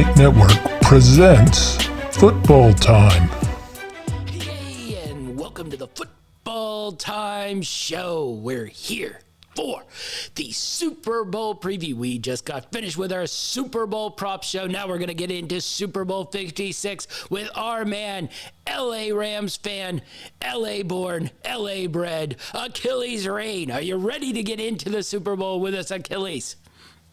Greenlight Network presents Football Time. Hey, and welcome to the Football Time Show. We're here for the Super Bowl preview. We just got finished with our Super Bowl prop show. Now we're going to get into Super Bowl 56 with our man, LA Rams fan, LA born, LA bred, Achilles Rain. Are you ready to get into the Super Bowl with us, Achilles?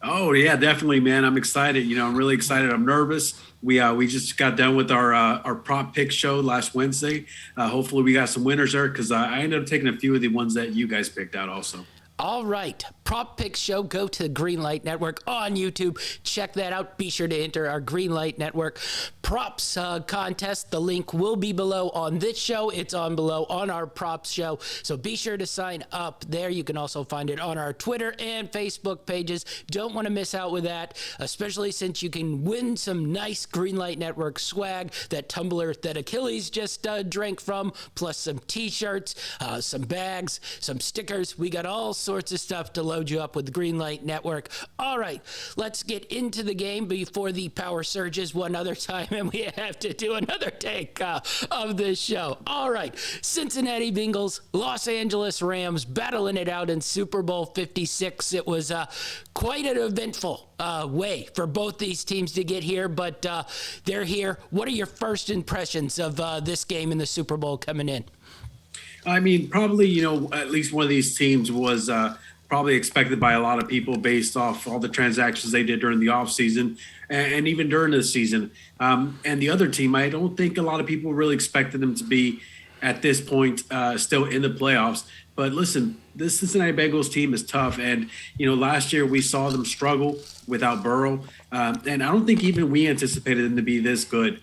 Oh yeah, definitely, man. I'm excited. I'm really excited. I'm nervous. We just got done with our prop pick show last Wednesday. Hopefully we got some winners there because I ended up taking a few of the ones that you guys picked out also. All right, Prop Pick Show, go to the Greenlight Network on YouTube. Check that out. Be sure to enter our Greenlight Network props contest. The link will be below on this show. It's on below on our props show. So be sure to sign up there. You can also find it on our Twitter and Facebook pages. Don't want to miss out with that, especially since you can win some nice Greenlight Network swag, that tumbler that Achilles just drank from, plus some t-shirts, some bags, some stickers. We got all sorts of stuff to load you up with the Greenlight Network. All right, let's get into the game before the power surges one other time and we have to do another take of this show. All right, Cincinnati Bengals, Los Angeles Rams battling it out in Super Bowl 56. It was quite an eventful way for both these teams to get here, but they're here. What are your first impressions of this game in the Super Bowl coming in? I mean, probably, at least one of these teams was probably expected by a lot of people based off all the transactions they did during the offseason and even during the season. And the other team, I don't think a lot of people really expected them to be at this point still in the playoffs. But listen, this Cincinnati Bengals team is tough. And, last year we saw them struggle without Burrow. And I don't think even we anticipated them to be this good.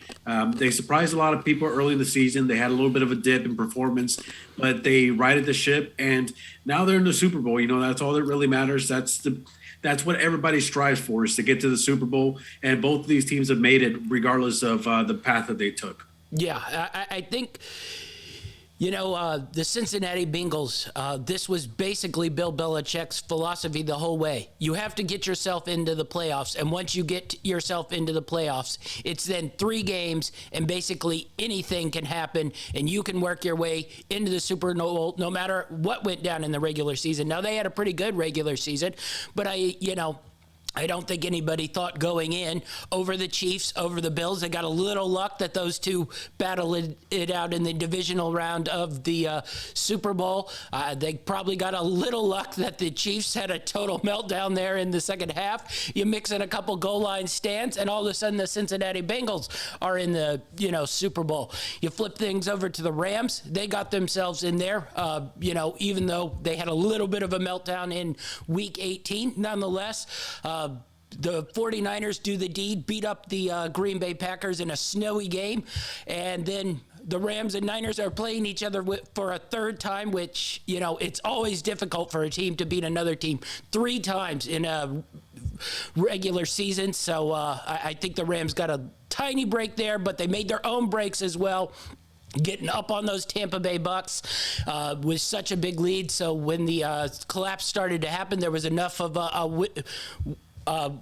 They surprised a lot of people early in the season. They had a little bit of a dip in performance, but they righted the ship. And now they're in the Super Bowl. That's all that really matters. That's what everybody strives for, is to get to the Super Bowl. And both of these teams have made it regardless of the path that they took. Yeah, I think... the Cincinnati Bengals, this was basically Bill Belichick's philosophy the whole way. You have to get yourself into the playoffs, and once you get yourself into the playoffs, it's then 3 games, and basically anything can happen, and you can work your way into the Super Bowl no matter what went down in the regular season. Now, they had a pretty good regular season, but I don't think anybody thought going in over the Chiefs, over the Bills. They got a little luck that those two battled it out in the divisional round of the Super Bowl. They probably got a little luck that the Chiefs had a total meltdown there in the second half. You mix in a couple goal line stands, and all of a sudden the Cincinnati Bengals are in the Super Bowl. You flip things over to the Rams. They got themselves in there, even though they had a little bit of a meltdown in Week 18. Nonetheless, the 49ers do the deed, beat up the Green Bay Packers in a snowy game, and then the Rams and Niners are playing each other for a third time, which, it's always difficult for a team to beat another team 3 times in a regular season. So I think the Rams got a tiny break there, but they made their own breaks as well. Getting up on those Tampa Bay Bucks was such a big lead. So when the collapse started to happen, there was enough of a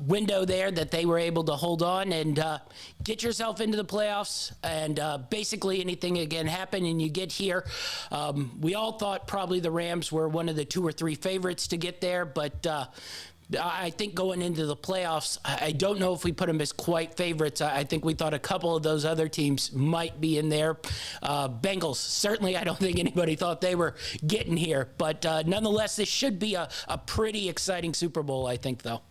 window there that they were able to hold on and get yourself into the playoffs. And basically anything can happen, and you get here. We all thought probably the Rams were one of the 2 or 3 favorites to get there, but I think going into the playoffs, I don't know if we put them as quite favorites. I think we thought a couple of those other teams might be in there. Bengals, certainly I don't think anybody thought they were getting here. But nonetheless, this should be a pretty exciting Super Bowl, I think, though.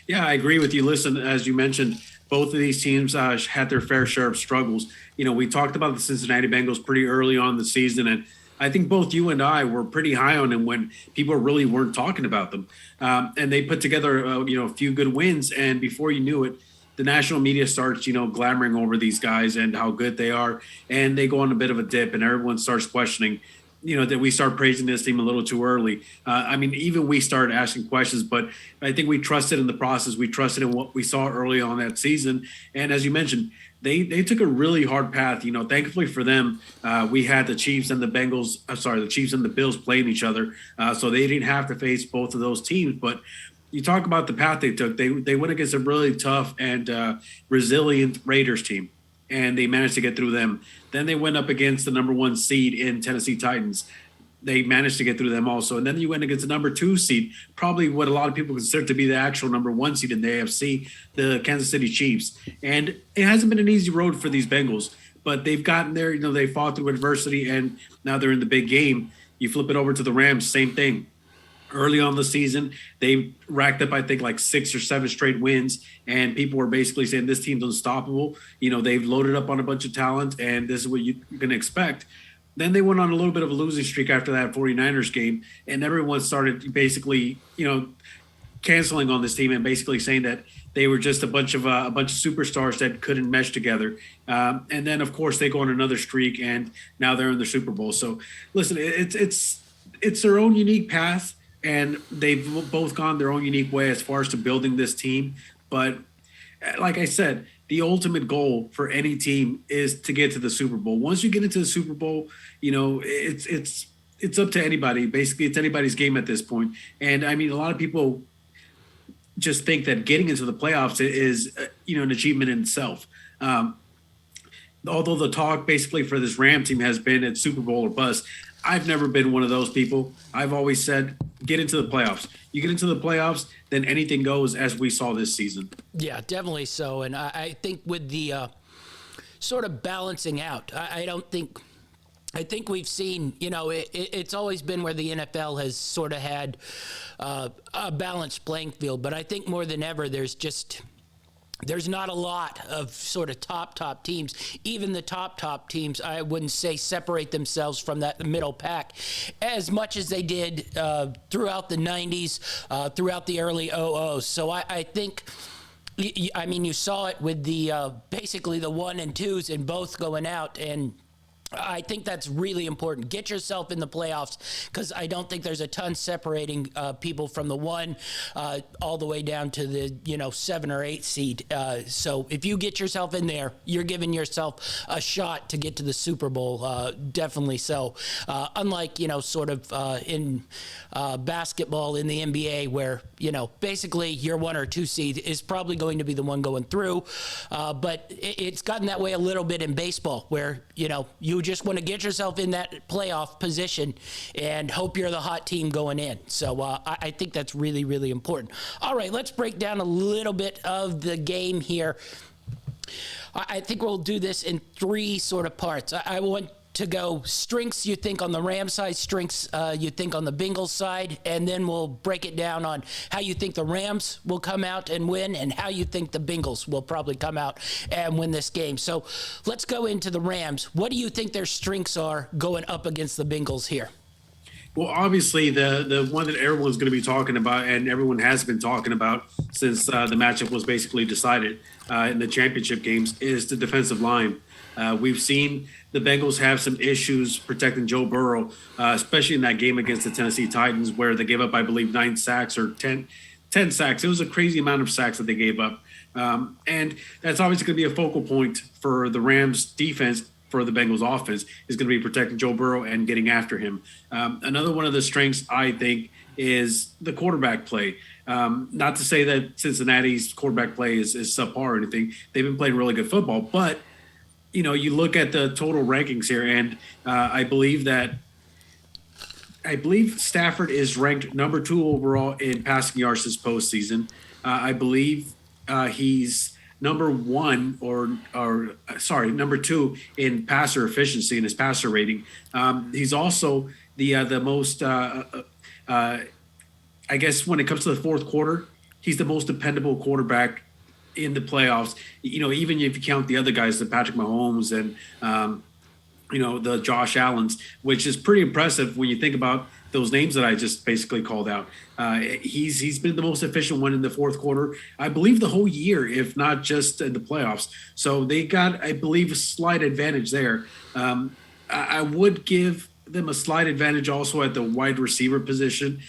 Yeah, I agree with you. Listen, as you mentioned, both of these teams had their fair share of struggles. We talked about the Cincinnati Bengals pretty early on in the season, and I think both you and I were pretty high on them when people really weren't talking about them. And they put together, a few good wins. And before you knew it, the national media starts, glamoring over these guys and how good they are. And they go on a bit of a dip, and everyone starts questioning, that we start praising this team a little too early. Even we started asking questions, but I think we trusted in the process. We trusted in what we saw early on that season. And as you mentioned, they took a really hard path. Thankfully for them, we had the Chiefs and the Bengals. The Chiefs and the Bills playing each other, so they didn't have to face both of those teams. But you talk about the path they took. They went against a really tough and resilient Raiders team, and they managed to get through them. Then they went up against the number 1 seed in Tennessee Titans. They managed to get through them also. And then you went against the number 2 seed, probably what a lot of people consider to be the actual number 1 seed in the AFC, the Kansas City Chiefs. And it hasn't been an easy road for these Bengals, but they've gotten there. They fought through adversity, and now they're in the big game. You flip it over to the Rams, same thing. Early on the season, they racked up, I think, like 6 or 7 straight wins, and people were basically saying this team's unstoppable. They've loaded up on a bunch of talent, and this is what you're going to expect. Then they went on a little bit of a losing streak after that 49ers game, and everyone started basically, canceling on this team and basically saying that they were just a bunch of superstars that couldn't mesh together. And then, of course, they go on another streak, and now they're in the Super Bowl. So, listen, it's their own unique path. And they've both gone their own unique way as far as to building this team. But like I said, the ultimate goal for any team is to get to the Super Bowl. Once you get into the Super Bowl, it's up to anybody. Basically, it's anybody's game at this point. And I mean, a lot of people just think that getting into the playoffs is, an achievement in itself. Although the talk basically for this Ram team has been it's Super Bowl or bust, I've never been one of those people. I've always said, get into the playoffs. You get into the playoffs, then anything goes, as we saw this season. Yeah, definitely so. And I think with the sort of balancing out, I think we've seen, it's always been where the NFL has sort of had a balanced playing field. But I think more than ever, there's not a lot of sort of top teams. Even the top teams, I wouldn't say separate themselves from that middle pack as much as they did throughout the 90s, throughout the early 00s. So I think, you saw it with the basically the 1 and 2s in both going out, and I think that's really important. Get yourself in the playoffs, because I don't think there's a ton separating people from the 1 all the way down to the 7 or 8 seed. So if you get yourself in there, you're giving yourself a shot to get to the Super Bowl. Definitely so. Unlike sort of in basketball in the NBA, where basically your 1 or 2 seed is probably going to be the one going through. But it's gotten that way a little bit in baseball, where you just want to get yourself in that playoff position and hope you're the hot team going in. So I think that's really, really important. All right, let's break down a little bit of the game here. I think we'll do this in 3 sort of parts. I want to go strengths you think on the Rams side, strengths you think on the Bengals side, and then we'll break it down on how you think the Rams will come out and win and how you think the Bengals will probably come out and win this game. So let's go into the Rams. What do you think their strengths are going up against the Bengals here? Well, obviously, the one that everyone's going to be talking about, and everyone has been talking about since the matchup was basically decided in the championship games, is the defensive line. We've seen the Bengals have some issues protecting Joe Burrow, especially in that game against the Tennessee Titans, where they gave up, I believe, 9 sacks or 10 sacks. It was a crazy amount of sacks that they gave up. And that's obviously going to be a focal point for the Rams defense. For the Bengals offense is going to be protecting Joe Burrow and getting after him. Another one of the strengths, I think, is the quarterback play. Not to say that Cincinnati's quarterback play is subpar or anything. They've been playing really good football, but you look at the total rankings here, and I believe Stafford is ranked number 2 overall in passing yards this postseason. I believe he's number 2 in passer efficiency in his passer rating. He's also the most, I guess when it comes to the fourth quarter, he's the most dependable quarterback in the playoffs. Even if you count the other guys, the Patrick Mahomes and, the Josh Allens, which is pretty impressive when you think about those names that I just basically called out. He's been the most efficient one in the fourth quarter, I believe, the whole year, if not just in the playoffs. So they got, I believe, a slight advantage there. I would give them a slight advantage also at the wide receiver position,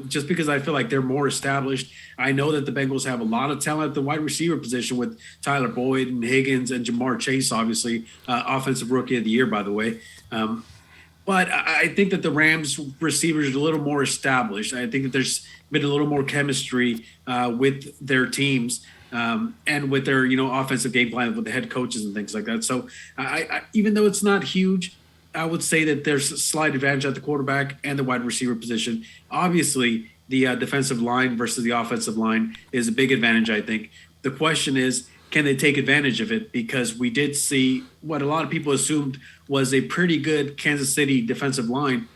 just because I feel like they're more established. I know that the Bengals have a lot of talent at the wide receiver position with Tyler Boyd and Higgins and Jamar Chase, obviously, offensive rookie of the year, by the way. But I think that the Rams receivers are a little more established. I think that there's been a little more chemistry with their teams and with their, offensive game plan with the head coaches and things like that. So even though it's not huge, I would say that there's a slight advantage at the quarterback and the wide receiver position. Obviously, the defensive line versus the offensive line is a big advantage, I think. The question is, can they take advantage of it? Because we did see what a lot of people assumed was a pretty good Kansas City defensive line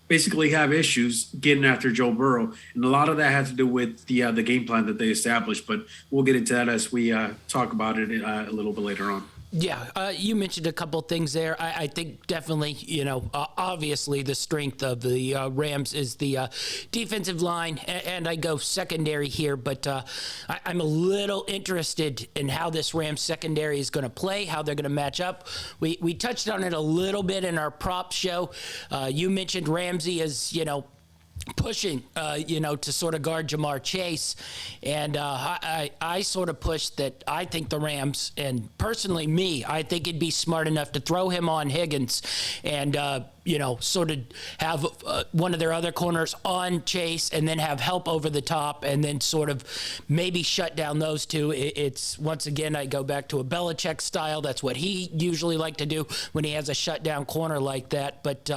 basically have issues getting after Joe Burrow. And a lot of that had to do with the game plan that they established. But we'll get into that as we talk about it a little bit later on. Yeah, you mentioned a couple things there. I think definitely, obviously the strength of the Rams is the defensive line, and I go secondary here, but I'm a little interested in how this Rams secondary is going to play, how they're going to match up. We touched on it a little bit in our prop show. You mentioned Ramsey as, pushing, to sort of guard Jamar Chase. And I sort of pushed that I think the Rams, and personally me, I think it'd be smart enough to throw him on Higgins and, sort of have one of their other corners on Chase and then have help over the top and then sort of maybe shut down those two. It's, once again, I go back to a Belichick style. That's what he usually liked to do when he has a shutdown corner like that. But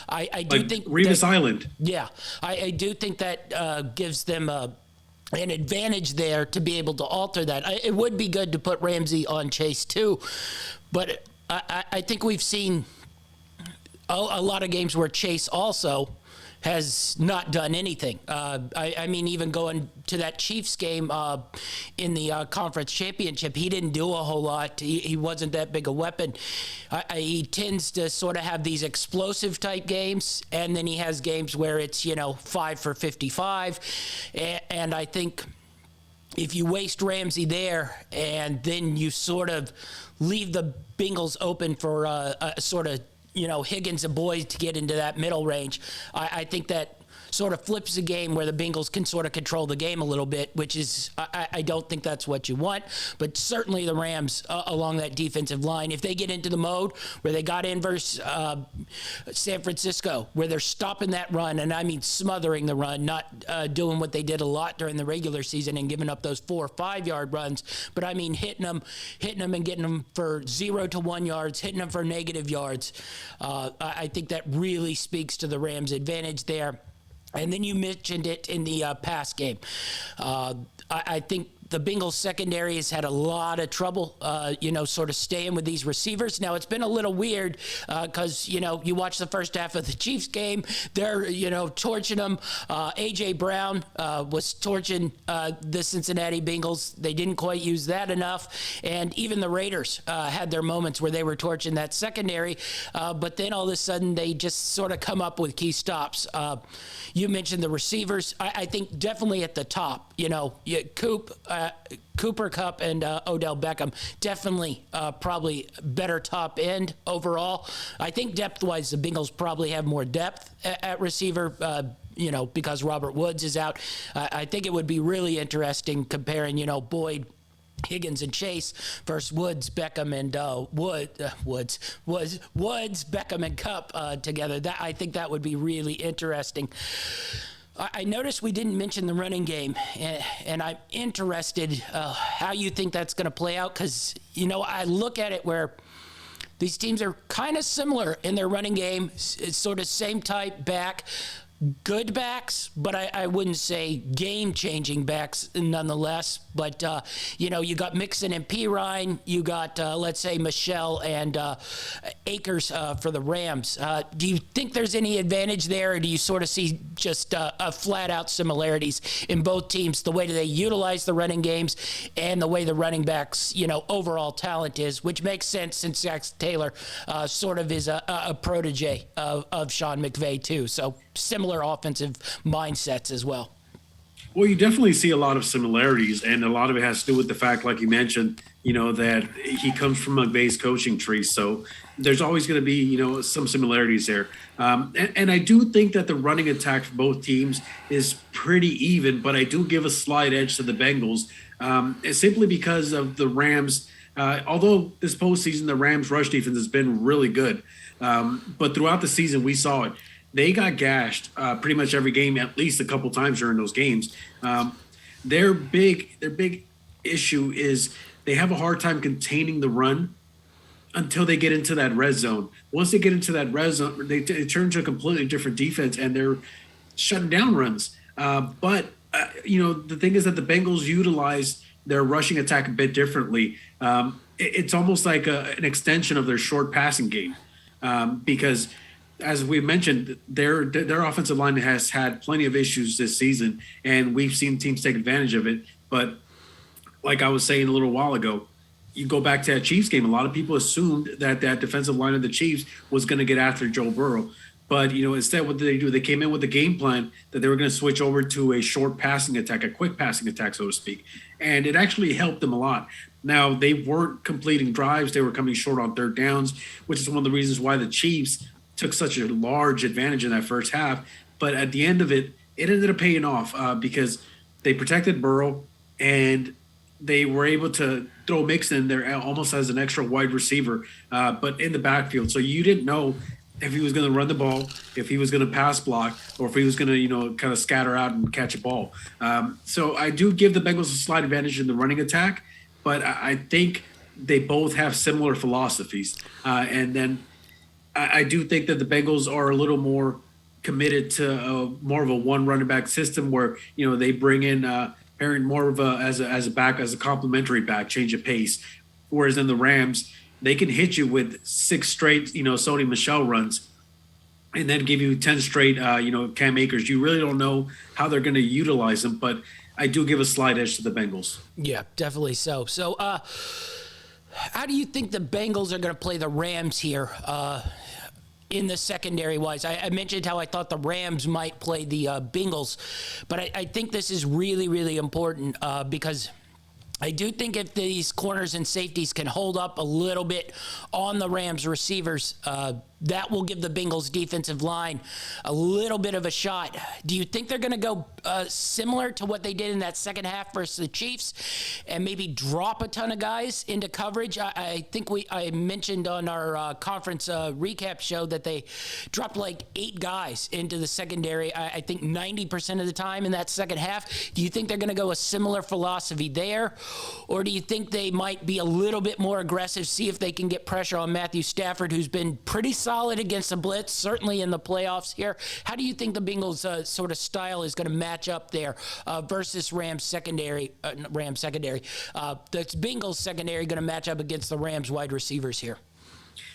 I do think Revis Island. Yeah, I do think that gives them an advantage there to be able to alter that. It would be good to put Ramsey on Chase too, but I think we've seen a lot of games where Chase also has not done anything. I mean, even going to that Chiefs game in the conference championship, he didn't do a whole lot. He wasn't that big a weapon. He tends to sort of have these explosive type games, and then he has games where it's, 5 for 55. And I think if you waste Ramsey there and then you sort of leave the Bengals open for a sort of Higgins and Boyd to get into that middle range, I think that sort of flips the game where the Bengals can sort of control the game a little bit, which is, I don't think that's what you want. But certainly the Rams along that defensive line, if they get into the mode where they got in versus San Francisco, where they're stopping that run, and I mean smothering the run, not doing what they did a lot during the regular season and giving up those 4 or 5 yard runs, but I mean hitting them and getting them for 0 to 1 yards, hitting them for negative yards. I think that really speaks to the Rams' advantage there. And then you mentioned it in the pass game. I think the Bengals secondary has had a lot of trouble, sort of staying with these receivers. Now, it's been a little weird because, you watch the first half of the Chiefs game, they're, torching them. A.J. Brown was torching the Cincinnati Bengals. They didn't quite use that enough. And even the Raiders had their moments where they were torching that secondary. But then all of a sudden, they just sort of come up with key stops. You mentioned the receivers. I think definitely at the top, Cooper Kupp and Odell Beckham, definitely probably better top end overall. I think depth-wise, the Bengals probably have more depth at receiver, because Robert Woods is out. I think it would be really interesting comparing, Boyd, Higgins and Chase versus Woods, Beckham, and Woods, Beckham, and Kupp together. I think that would be really interesting. I noticed we didn't mention the running game, and I'm interested how you think that's going to play out because, I look at it where these teams are kind of similar in their running game. It's sort of same type back. Good backs, but I wouldn't say game-changing backs nonetheless. But, you got Mixon and Pirine. You got, let's say, Michelle and Akers for the Rams. Do you think there's any advantage there, or do you sort of see just flat-out similarities in both teams, the way that they utilize the running games and the way the running backs, overall talent is, which makes sense since Zach Taylor sort of is a protege of Sean McVay, too. So similar offensive mindsets as well. Well, you definitely see a lot of similarities, and a lot of it has to do with the fact, like you mentioned, that he comes from McVay's coaching tree. So there's always going to be, some similarities there. And I do think that the running attack for both teams is pretty even, but I do give a slight edge to the Bengals simply because of the Rams. Although this postseason, the Rams rush defense has been really good. But throughout the season, we saw it. They got gashed pretty much every game, at least a couple times during those games. Their big issue is they have a hard time containing the run until they get into that red zone. Once they get into that red zone, they turn to a completely different defense, and they're shutting down runs. But the thing is that the Bengals utilize their rushing attack a bit differently. It's almost like an extension of their short passing game, because as we mentioned, their offensive line has had plenty of issues this season, and we've seen teams take advantage of it. But like I was saying a little while ago, you go back to that Chiefs game, a lot of people assumed that defensive line of the Chiefs was going to get after Joe Burrow. But, instead, what did they do? They came in with a game plan that they were going to switch over to a short passing attack, a quick passing attack, so to speak. And it actually helped them a lot. Now, they weren't completing drives. They were coming short on third downs, which is one of the reasons why the Chiefs took such a large advantage in that first half. But at the end of it, it ended up paying off because they protected Burrow, and they were able to throw Mixon there almost as an extra wide receiver, but in the backfield. So you didn't know if he was going to run the ball, if he was going to pass block, or if he was going to, kind of scatter out and catch a ball. So I do give the Bengals a slight advantage in the running attack, but I think they both have similar philosophies. And then I do think that the Bengals are a little more committed to more of a one running back system where, they bring in Aaron more of as a complementary back, change of pace. Whereas in the Rams, they can hit you with 6 straight, Sony Michel runs, and then give you 10 straight, Cam Akers. You really don't know how they're going to utilize them, but I do give a slight edge to the Bengals. Yeah, definitely so. So, how do you think the Bengals are going to play the Rams here in the secondary wise? I mentioned how I thought the Rams might play the Bengals, but I think this is really, really important because I do think if these corners and safeties can hold up a little bit on the Rams receivers, that will give the Bengals defensive line a little bit of a shot. Do you think they're going to go similar to what they did in that second half versus the Chiefs and maybe drop a ton of guys into coverage? I think I mentioned on our conference recap show that they dropped like 8 guys into the secondary, I think 90% of the time in that second half. Do you think they're going to go a similar philosophy there? Or do you think they might be a little bit more aggressive, see if they can get pressure on Matthew Stafford, who's been pretty solid against the blitz, certainly in the playoffs here? How do you think the Bengals sort of style is going to match up there versus Rams secondary? The Bengals secondary going to match up against the Rams wide receivers here?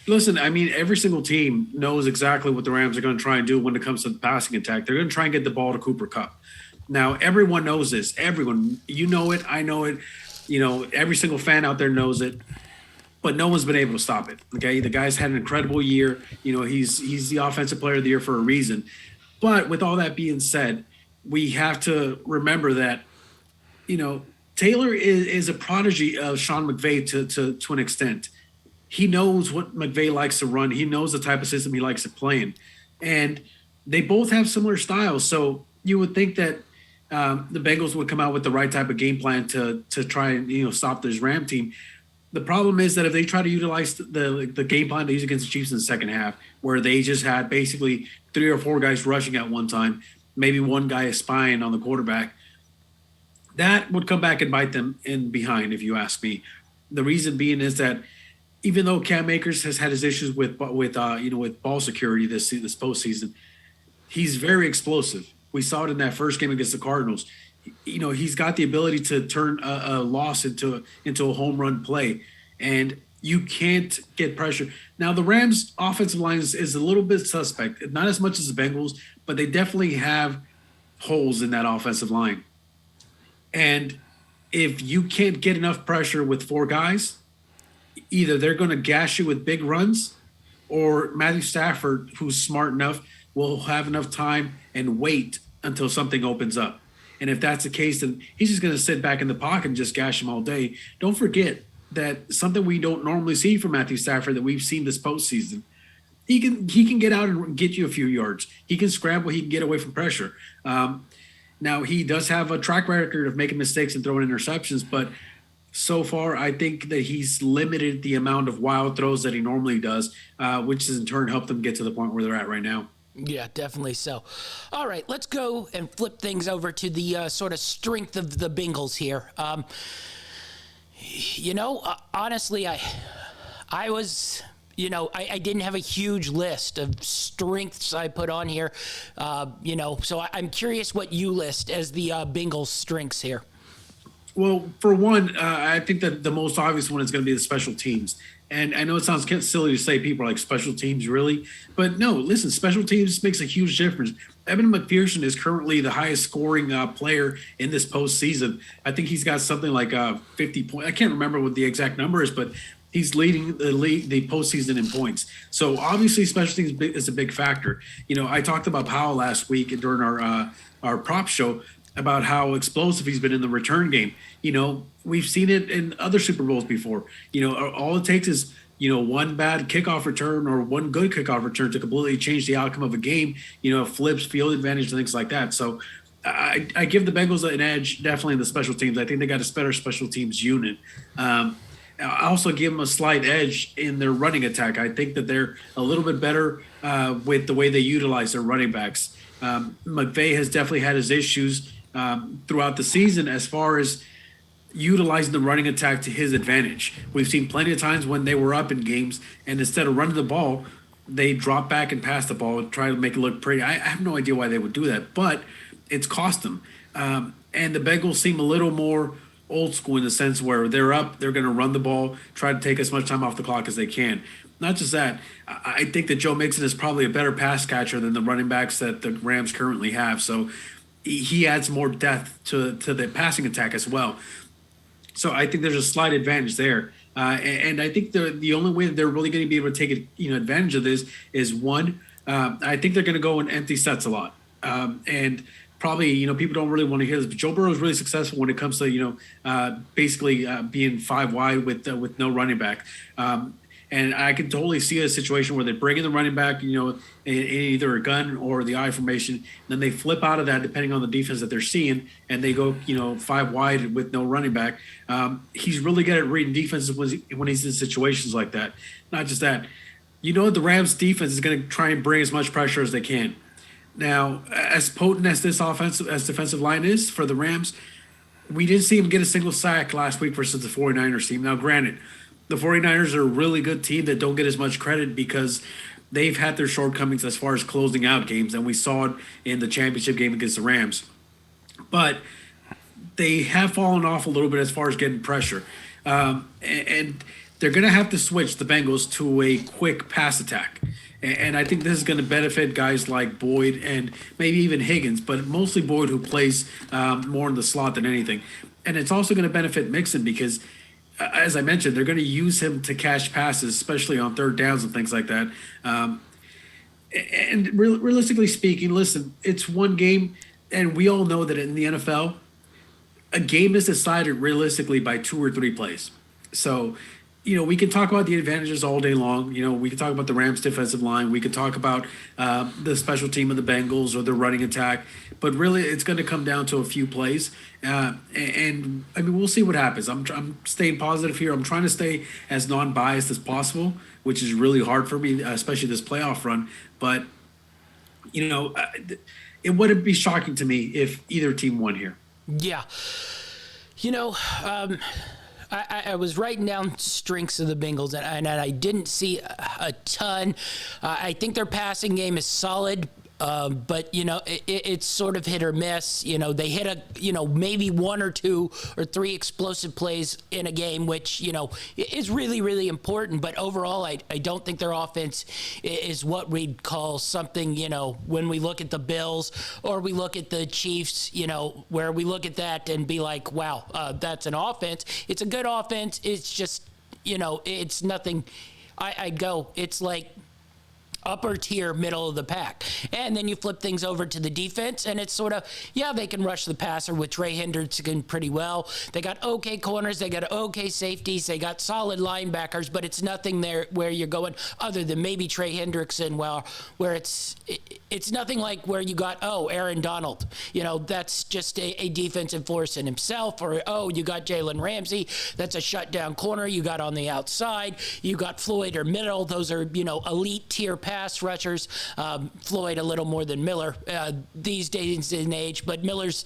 Listen, I mean, every single team knows exactly what the Rams are going to try and do when it comes to the passing attack. They're going to try and get the ball to Cooper Kupp. Now, everyone knows this. Everyone, you know it, I know it. Every single fan out there knows it, but no one's been able to stop it. Okay, the guy's had an incredible year. He's the offensive player of the year for a reason. But with all that being said, we have to remember that, Taylor is a prodigy of Sean McVay to an extent. He knows what McVay likes to run. He knows the type of system he likes to play in, and they both have similar styles. So you would think that the Bengals would come out with the right type of game plan to try and stop this Ram team. The problem is that if they try to utilize the game plan they use against the Chiefs in the second half, where they just had basically 3 or 4 guys rushing at one time, maybe one guy is spying on the quarterback, that would come back and bite them in behind, if you ask me. The reason being is that even though Cam Akers has had his issues with ball security this postseason, he's very explosive. We saw it in that first game against the Cardinals. He's got the ability to turn a loss into a home run play, and you can't get pressure. Now, the Rams' offensive line is a little bit suspect, not as much as the Bengals, but they definitely have holes in that offensive line. And if you can't get enough pressure with 4 guys, either they're going to gash you with big runs, or Matthew Stafford, who's smart enough, will have enough time and wait until something opens up. And if that's the case, then he's just going to sit back in the pocket and just gash him all day. Don't forget that something we don't normally see from Matthew Stafford that we've seen this postseason. He can get out and get you a few yards. He can scramble. He can get away from pressure. Now, he does have a track record of making mistakes and throwing interceptions, but so far. I think that he's limited the amount of wild throws that he normally does, which has in turn helped them get to the point where they're at right now. Yeah, definitely so. All right, let's go and flip things over to the sort of strength of the Bengals here. Honestly, I was, I didn't have a huge list of strengths I put on here, so I'm curious what you list as the Bengals strengths here. Well, for one, I think that the most obvious one is going to be the special teams. And I know it sounds kind of silly to say people are like special teams, really, but no, listen, special teams makes a huge difference. Evan McPherson is currently the highest scoring player in this postseason. I think he's got something like 50 points. I can't remember what the exact number is, but he's leading the postseason in points. So obviously, special teams is a big factor. I talked about Powell last week during our prop show about how explosive he's been in the return game. We've seen it in other Super Bowls before. All it takes is, one bad kickoff return or one good kickoff return to completely change the outcome of a game, flips, field advantage, and things like that. So I give the Bengals an edge definitely in the special teams. I think they got a better special teams unit. I also give them a slight edge in their running attack. I think that they're a little bit better with the way they utilize their running backs. McVay has definitely had his issues throughout the season as far as utilizing the running attack to his advantage. We've seen plenty of times when they were up in games and instead of running the ball, they drop back and pass the ball and try to make it look pretty. I have no idea why they would do that, but it's cost them. And the Bengals seem a little more old school in the sense where they're up, they're going to run the ball, try to take as much time off the clock as they can. Not just that, I think that Joe Mixon is probably a better pass catcher than the running backs that the Rams currently have. So he adds more depth to the passing attack as well. So I think there's a slight advantage there. And I think the only way that they're really going to be able to take advantage of this is one, I think they're going to go in empty sets a lot. And probably, people don't really want to hear this, but Joe Burrow is really successful when it comes to, basically being 5 wide with no running back. And I can totally see a situation where they bring in the running back, in either a gun or the I formation. And then they flip out of that depending on the defense that they're seeing, and they go, 5 wide with no running back. He's really good at reading defenses when he's in situations like that. Not just that. The Rams defense is going to try and bring as much pressure as they can. Now, as potent as this defensive line is for the Rams, we didn't see him get a single sack last week versus the 49ers team. Now, granted, the 49ers are a really good team that don't get as much credit because they've had their shortcomings as far as closing out games, and we saw it in the championship game against the Rams. But they have fallen off a little bit as far as getting pressure. And they're going to have to switch the Bengals to a quick pass attack. And I think this is going to benefit guys like Boyd and maybe even Higgins, but mostly Boyd, who plays more in the slot than anything. And it's also going to benefit Mixon because, as I mentioned, they're going to use him to catch passes, especially on third downs and things like that. And realistically speaking, listen, it's one game, and we all know that in the NFL, a game is decided realistically by 2 or 3 plays. So, we can talk about the advantages all day long. We can talk about the Rams' defensive line. We can talk about the special team of the Bengals or the running attack. But really, it's going to come down to a few plays. And I mean, we'll see what happens. I'm staying positive here. I'm trying to stay as non-biased as possible, which is really hard for me, especially this playoff run. But, it wouldn't be shocking to me if either team won here. Yeah. I was writing down strengths of the Bengals, and I didn't see a ton. I think their passing game is solid, but it's sort of hit or miss. They hit maybe 1 or 2 or 3 explosive plays in a game, which is really, really important. But overall, I don't think their offense is what we'd call something. When we look at the Bills or we look at the Chiefs, where we look at that and be like, wow, that's an offense. It's a good offense. It's just it's nothing. I'd go. It's like upper tier, middle of the pack. And then you flip things over to the defense, and it's sort of, they can rush the passer with Trey Hendrickson pretty well. They got okay corners. They got okay safeties. They got solid linebackers, but it's nothing there where you're going other than maybe Trey Hendrickson, where It's nothing like where you got, Aaron Donald. That's just a defensive force in himself. Or, you got Jalen Ramsey. That's a shutdown corner. You got on the outside. You got Floyd or Middle. Those are, elite tier pass rushers. Floyd a little more than Miller these days in age. But Miller's,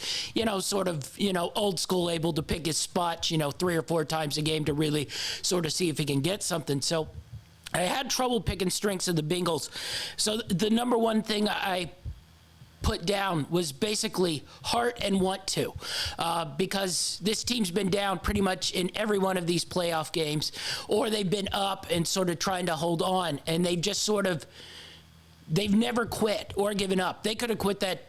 sort of, old school, able to pick his spots, 3 or 4 times a game to really sort of see if he can get something. So I had trouble picking strengths of the Bengals. So the number one thing I put down was basically heart and want to, because this team's been down pretty much in every one of these playoff games, or they've been up and sort of trying to hold on, and they've just they've never quit or given up. They could have quit that,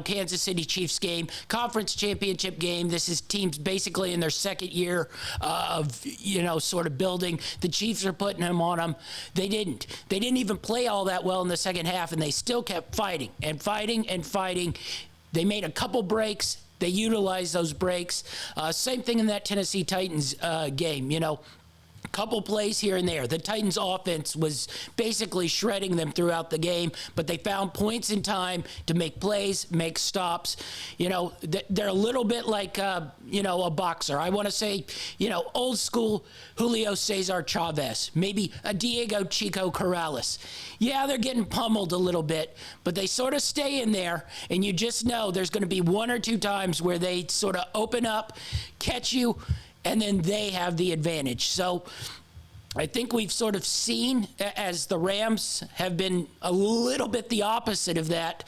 Kansas City Chiefs game, conference championship game. This is teams basically in their second year of, sort of building. The Chiefs are putting them on them. They didn't. They didn't even play all that well in the second half, and they still kept fighting and fighting and fighting. They made a couple breaks. They utilized those breaks. Same thing in that Tennessee Titans game, couple plays here and there. The Titans offense was basically shredding them throughout the game, but they found points in time to make plays, make stops. They're a little bit like, a boxer. I want to say, old school Julio Cesar Chavez, maybe a Diego Chico Corrales. Yeah, they're getting pummeled a little bit, but they sort of stay in there, and you just know there's going to be 1 or 2 times where they sort of open up, catch you, and then they have the advantage. So I think we've sort of seen, as the Rams have been a little bit the opposite of that,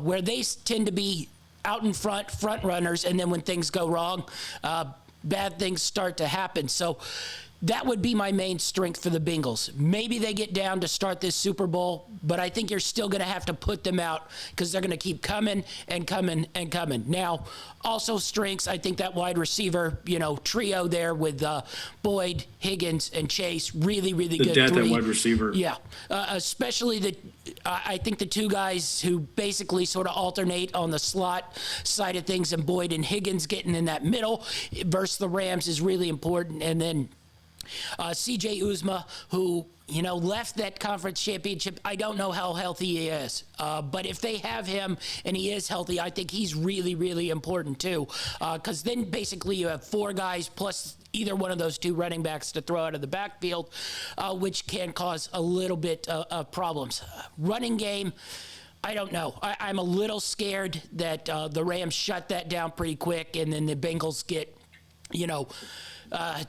where they tend to be out in front runners, and then when things go wrong, bad things start to happen. So that would be my main strength for the Bengals. Maybe they get down to start this Super Bowl, but I think you're still going to have to put them out because they're going to keep coming and coming and coming. Now, also strengths, I think that wide receiver, trio there with Boyd, Higgins, and Chase, really, really good. The depth at wide receiver. Yeah, especially I think the 2 guys who basically sort of alternate on the slot side of things, and Boyd and Higgins getting in that middle versus the Rams is really important. And then C.J. Uzma, who, left that conference championship. I don't know how healthy he is. But if they have him and he is healthy, I think he's really, really important too. Because then basically you have 4 guys plus either one of those 2 running backs to throw out of the backfield, which can cause a little bit of problems. Running game, I don't know. I'm a little scared that the Rams shut that down pretty quick, and then the Bengals get,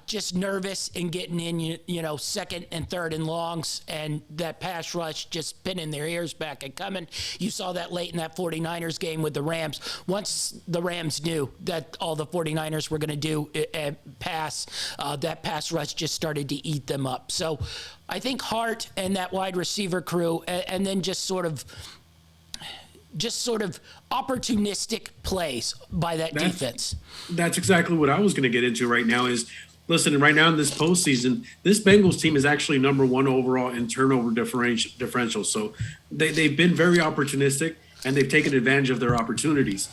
just nervous and getting in, second and third and longs, and that pass rush just pinning their ears back and coming. You saw that late in that 49ers game with the Rams. Once the Rams knew that all the 49ers were going to do pass, that pass rush just started to eat them up. So I think Hart and that wide receiver crew, and then just sort of opportunistic plays by that defense. That's exactly what I was going to get into right now is, listen, right now in this postseason, this Bengals team is actually number 1 overall in turnover differential. So they've been very opportunistic, and they've taken advantage of their opportunities.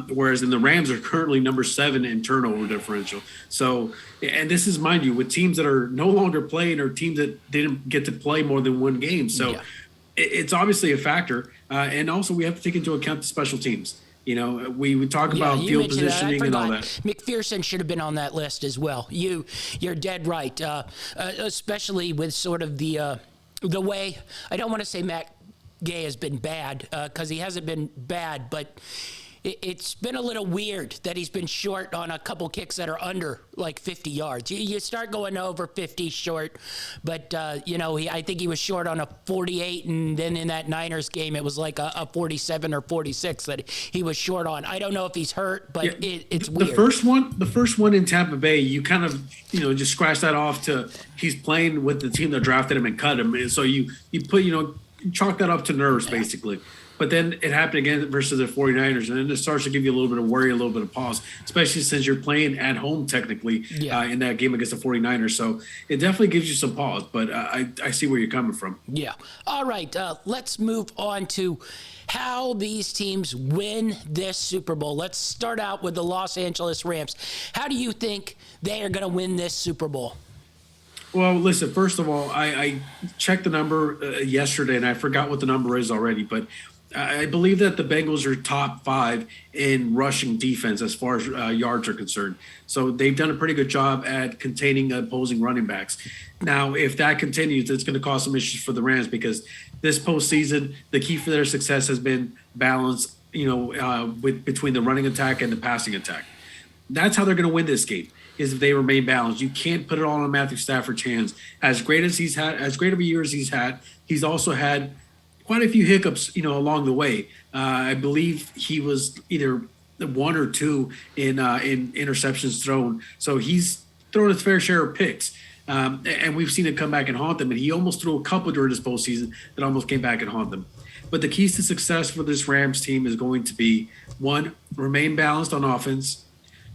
Whereas the Rams are currently number 7 in turnover differential. So, and this is, mind you, with teams that are no longer playing or teams that didn't get to play more than 1 game. So yeah. It's obviously a factor. And also we have to take into account the special teams. We would talk about field positioning and all that. McPherson should have been on that list as well. You're dead right, especially with sort of the way, I don't want to say Matt Gay has been bad, because he hasn't been bad, but it's been a little weird that he's been short on a couple kicks that are under like 50 yards. You start going over 50 short, but I think he was short on a 48, and then in that Niners game it was like a 47 or 46 that he was short on. I don't know if he's hurt, but it's weird. The first one in Tampa Bay, you kind of just scratch that off to he's playing with the team that drafted him and cut him, and so you put chalk that up to nerves basically. But then it happened again versus the 49ers, and then it starts to give you a little bit of worry, a little bit of pause, especially since you're playing at home technically in that game against the 49ers. So it definitely gives you some pause, but I see where you're coming from. Yeah. All right, let's move on to how these teams win this Super Bowl. Let's start out with the Los Angeles Rams. How do you think they are going to win this Super Bowl? Well, listen, first of all, I checked the number yesterday, and I forgot what the number is already, but I believe that the Bengals are top 5 in rushing defense as far as yards are concerned. So they've done a pretty good job at containing opposing running backs. Now, if that continues, it's going to cause some issues for the Rams because this postseason, the key for their success has been balance, between the running attack and the passing attack. That's how they're going to win this game. Is if they remain balanced. You can't put it all on Matthew Stafford's hands. As great as he's had, as great of a year as he's had, he's also had quite a few hiccups, along the way. I believe he was either 1 or 2 in interceptions thrown. So he's thrown his fair share of picks. And we've seen it come back and haunt them. And he almost threw a couple during this postseason that almost came back and haunt them. But the keys to success for this Rams team is going to be 1, remain balanced on offense.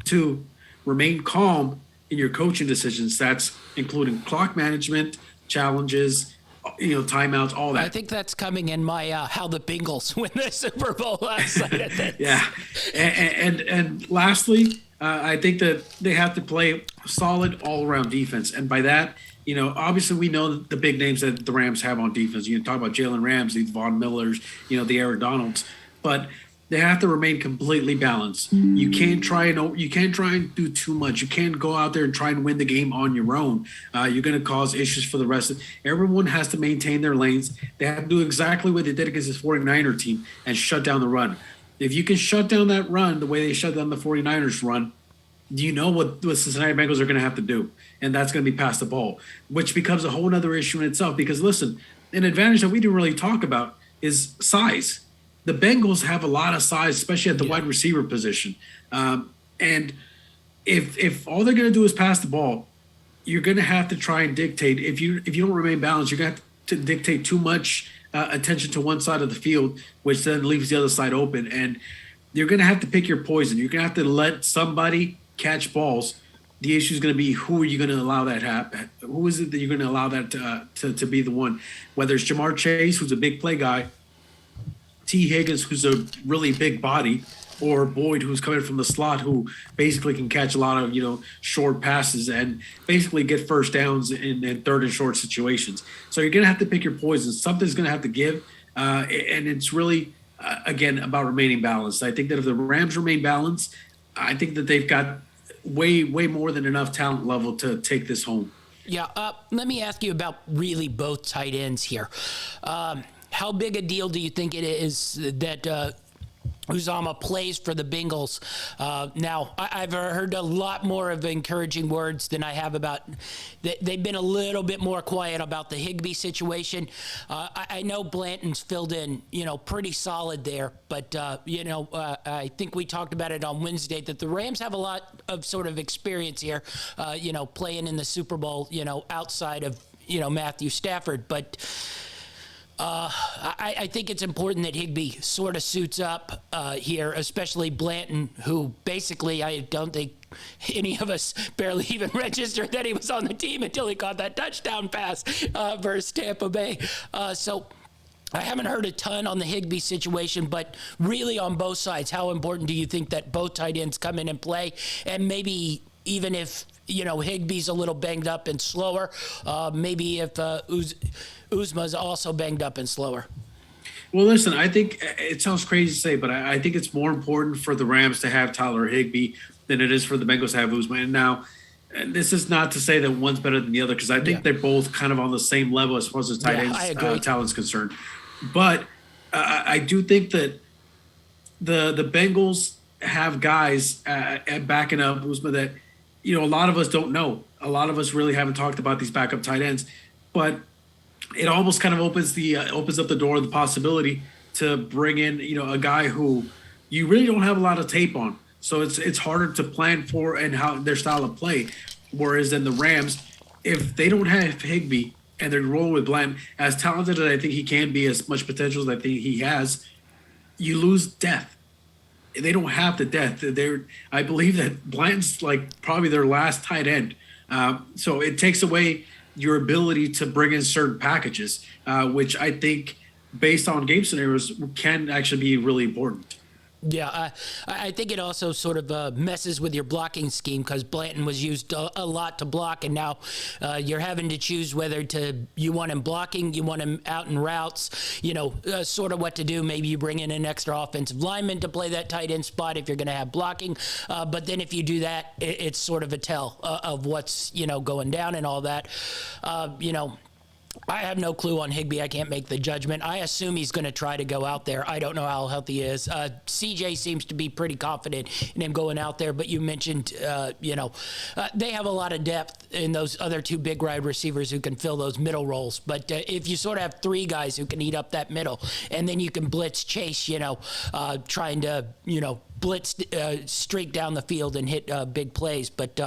2, remain calm in your coaching decisions. That's including clock management, challenges, timeouts, all that. I think that's coming in my how the Bengals win the Super Bowl last night. I think. Yeah, and lastly, I think that they have to play solid all-around defense, and by that, obviously we know the big names that the Rams have on defense. You can talk about Jalen Ramsey, Von Millers, the Aaron Donalds, but they have to remain completely balanced. You can't try and do too much. You can't go out there and try and win the game on your own. You're going to cause issues for the rest of. Everyone has to maintain their lanes. They have to do exactly what they did against this 49er team and shut down the run. If you can shut down that run the way they shut down the 49ers run, you know what Cincinnati Bengals are going to have to do, and that's going to be pass the ball, which becomes a whole other issue in itself. Because listen, an advantage that we didn't really talk about is size. The Bengals have a lot of size, especially at the wide receiver position. And if all they're going to do is pass the ball, you're going to have to try and dictate. If you don't remain balanced, you're going to have to dictate too much attention to one side of the field, which then leaves the other side open. And you're going to have to pick your poison. You're going to have to let somebody catch balls. The issue is going to be who are you going to allow that happen? Who is it that you're going to allow that to be the one? Whether it's Jamar Chase, who's a big play guy, T. Higgins, who's a really big body, or Boyd, who's coming from the slot, who basically can catch a lot of, short passes and basically get first downs in third and short situations. So you're going to have to pick your poison. Something's going to have to give. And it's really, again, about remaining balanced. I think that if the Rams remain balanced, I think that they've got way more than enough talent level to take this home. Yeah. Let me ask you about really both tight ends here. How big a deal do you think it is that Uzomah plays for the Bengals? Now, I've heard a lot more of encouraging words than I have about. They've been a little bit more quiet about the Higbee situation. I know Blanton's filled in, pretty solid there, but I think we talked about it on Wednesday that the Rams have a lot of sort of experience here, playing in the Super Bowl, outside of Matthew Stafford, but. I think it's important that Higbee sort of suits up here, especially Blanton, who basically I don't think any of us barely even registered that he was on the team until he caught that touchdown pass versus Tampa Bay. So I haven't heard a ton on the Higbee situation, but really on both sides, how important do you think that both tight ends come in and play? And maybe even if, Higbee's a little banged up and slower, maybe if Uzomah's also banged up and slower. Well, listen, I think it sounds crazy to say, but I think it's more important for the Rams to have Tyler Higbee than it is for the Bengals to have Uzomah. And now, this is not to say that one's better than the other, because I think they're both kind of on the same level as far as the tight ends talent's concerned. But I do think that the Bengals have guys at backing up Uzomah that, a lot of us don't know. A lot of us really haven't talked about these backup tight ends, but it almost kind of opens up the door, the possibility to bring in, a guy who you really don't have a lot of tape on. So it's harder to plan for and how their style of play. Whereas in the Rams, if they don't have Higbee and they're rolling with Blanton, as talented as I think he can be, as much potential as I think he has, you lose depth. They don't have the depth. I believe that Blanton's like probably their last tight end. So it takes away your ability to bring in certain packages, which I think, based on game scenarios, can actually be really important. Yeah, I think it also sort of messes with your blocking scheme because Blanton was used a lot to block, and now you're having to choose whether you want him blocking, you want him out in routes, sort of what to do. Maybe you bring in an extra offensive lineman to play that tight end spot if you're going to have blocking. But then if you do that, it's sort of a tell of what's going down and all that. I have no clue on Higbee. I can't make the judgment. I assume he's going to try to go out there. I don't know how healthy he is. CJ seems to be pretty confident in him going out there, but you mentioned, they have a lot of depth in those other two big wide receivers who can fill those middle roles. But if you sort of have three guys who can eat up that middle, and then you can blitz Chase, trying to, blitz, streak down the field and hit big plays. But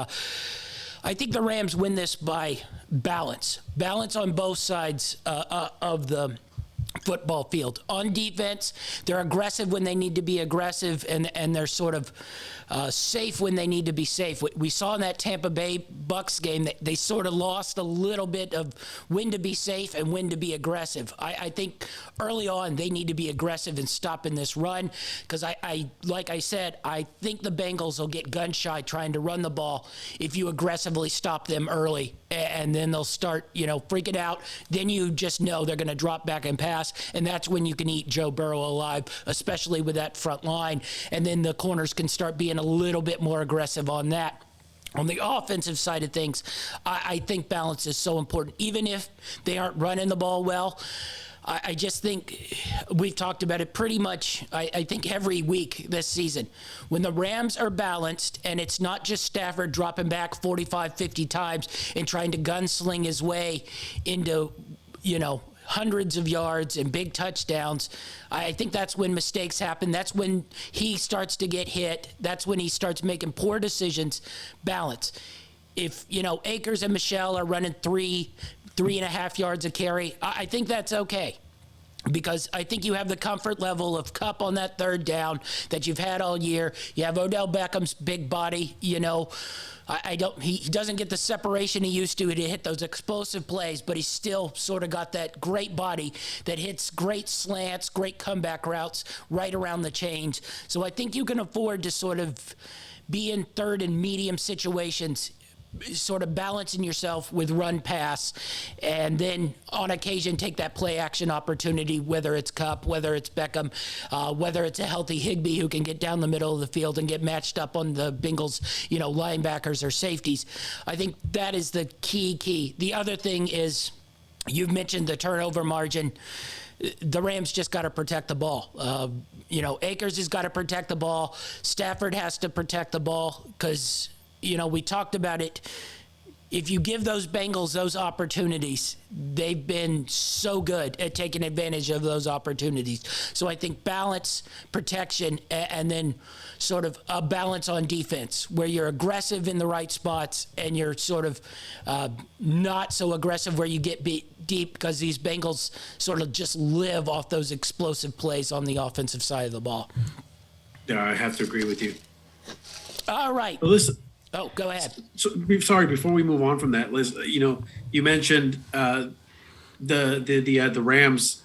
I think the Rams win this by balance on both sides of the football field. On defense, they're aggressive when they need to be aggressive, and they're sort of safe when they need to be safe. We saw in that Tampa Bay Bucks game that they sort of lost a little bit of when to be safe and when to be aggressive. I think early on they need to be aggressive in stopping this run because like I said, I think the Bengals will get gun shy trying to run the ball if you aggressively stop them early, and then they'll start, freaking out. Then you just know they're going to drop back and pass, and that's when you can eat Joe Burrow alive, especially with that front line. And then the corners can start being a little bit more aggressive on that. On the offensive side of things, I think balance is so important. Even if they aren't running the ball well, I just think we've talked about it pretty much, I think, every week this season. When the Rams are balanced and it's not just Stafford dropping back 45, 50 times and trying to gunsling his way into, hundreds of yards and big touchdowns, I think that's when mistakes happen. That's when he starts to get hit. That's when he starts making poor decisions. Balance. If, Akers and Michelle are running 3.5 yards a carry, I think that's okay. Because I think you have the comfort level of Kupp on that third down that you've had all year. You have Odell Beckham's big body, he doesn't get the separation he used to hit those explosive plays, but he's still sort of got that great body that hits great slants, great comeback routes right around the chains. So I think you can afford to sort of be in third and medium situations, sort of balancing yourself with run pass, and then on occasion take that play action opportunity, whether it's Kupp, whether it's Beckham, whether it's a healthy Higbee who can get down the middle of the field and get matched up on the Bengals, linebackers or safeties. I think that is the key. The other thing is, you've mentioned the turnover margin. The Rams just got to protect the ball. Akers has got to protect the ball. Stafford has to protect the ball because we talked about it. If you give those Bengals those opportunities, they've been so good at taking advantage of those opportunities. So I think balance, protection, and then sort of a balance on defense where you're aggressive in the right spots and you're sort of not so aggressive where you get beat deep, because these Bengals sort of just live off those explosive plays on the offensive side of the ball. Yeah, I have to agree with you. All right. Well, listen. Oh, go ahead. So, sorry, before we move on from that, Liz, you mentioned the Rams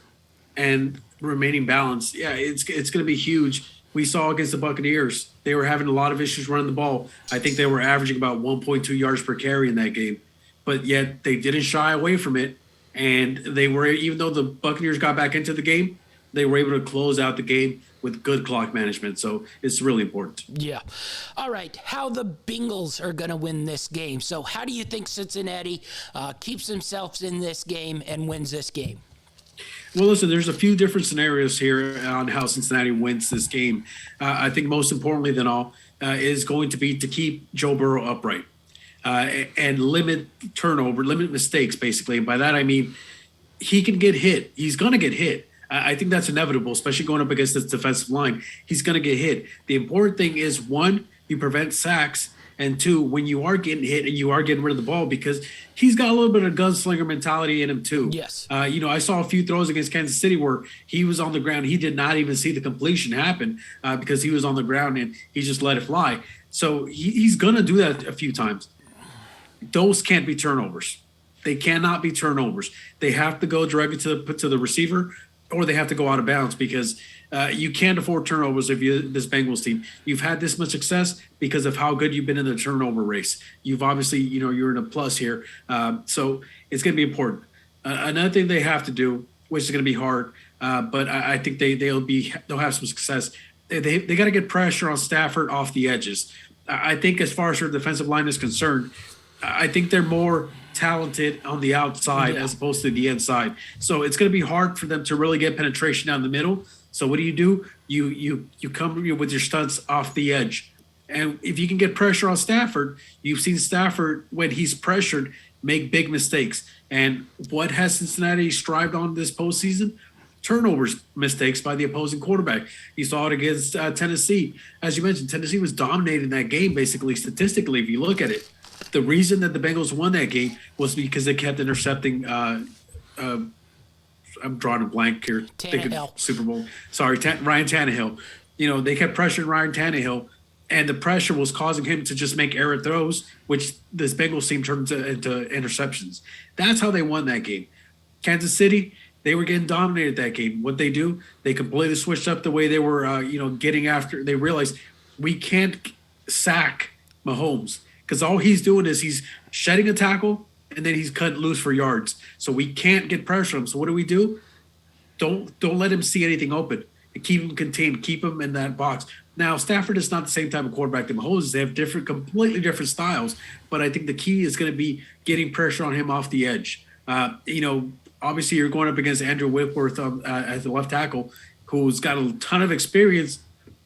and remaining balance. Yeah, it's going to be huge. We saw against the Buccaneers, they were having a lot of issues running the ball. I think they were averaging about 1.2 yards per carry in that game, but yet they didn't shy away from it. And they were, even though the Buccaneers got back into the game, they were able to close out the game with good clock management. So it's really important. Yeah. All right. How the Bengals are going to win this game. So how do you think Cincinnati keeps themselves in this game and wins this game? Well, listen, there's a few different scenarios here on how Cincinnati wins this game. I think most importantly than all is going to be to keep Joe Burrow upright and limit turnover, limit mistakes, basically. And by that, I mean, he can get hit. He's going to get hit. I think that's inevitable, especially going up against this defensive line. He's going to get hit. The important thing is, one, you prevent sacks, and two, when you are getting hit and you are getting rid of the ball, because he's got a little bit of gunslinger mentality in him too. Yes. I saw a few throws against Kansas City where he was on the ground. He did not even see the completion happen because he was on the ground and he just let it fly. So he's going to do that a few times. Those can't be turnovers. They cannot be turnovers. They have to go directly to the receiver. or they have to go out of bounds because you can't afford turnovers if you this Bengals team. You've had this much success because of how good you've been in the turnover race. You've obviously, you're in a plus here. So it's going to be important. Another thing they have to do, which is going to be hard, but I think they'll have some success. They got to get pressure on Stafford off the edges. I think as far as their defensive line is concerned, I think they're more talented on the outside as opposed to the inside. So it's going to be hard for them to really get penetration down the middle. So what do? You come with your stunts off the edge. And if you can get pressure on Stafford, you've seen Stafford, when he's pressured, make big mistakes. And what has Cincinnati strived on this postseason? Turnovers, mistakes by the opposing quarterback. You saw it against Tennessee. As you mentioned, Tennessee was dominating that game, basically, statistically, if you look at it. The reason that the Bengals won that game was because they kept intercepting I'm drawing a blank here. Tannehill. Super Bowl. Sorry, Ryan Tannehill. They kept pressuring Ryan Tannehill, and the pressure was causing him to just make errant throws, which this Bengals team turned into interceptions. That's how they won that game. Kansas City, they were getting dominated that game. What they do, they completely switched up the way they were, getting after. They realized we can't sack Mahomes because all he's doing is he's shedding a tackle and then he's cut loose for yards. So we can't get pressure on him. So what do? Don't let him see anything open. And keep him contained. Keep him in that box. Now, Stafford is not the same type of quarterback that Mahomes is. They have completely different styles. But I think the key is going to be getting pressure on him off the edge. Obviously you're going up against Andrew Whitworth as the left tackle, who's got a ton of experience,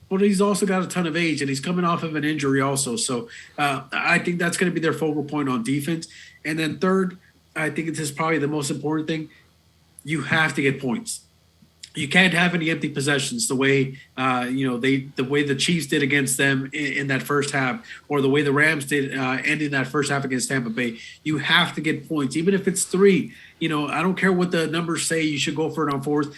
but he's also got a ton of age, and he's coming off of an injury also. So I think that's going to be their focal point on defense. And then third, I think this is probably the most important thing. You have to get points. You can't have any empty possessions the way the way the Chiefs did against them in that first half, or the way the Rams did ending that first half against Tampa Bay. You have to get points, even if it's 3. I don't care what the numbers say. You should go for it on 4th.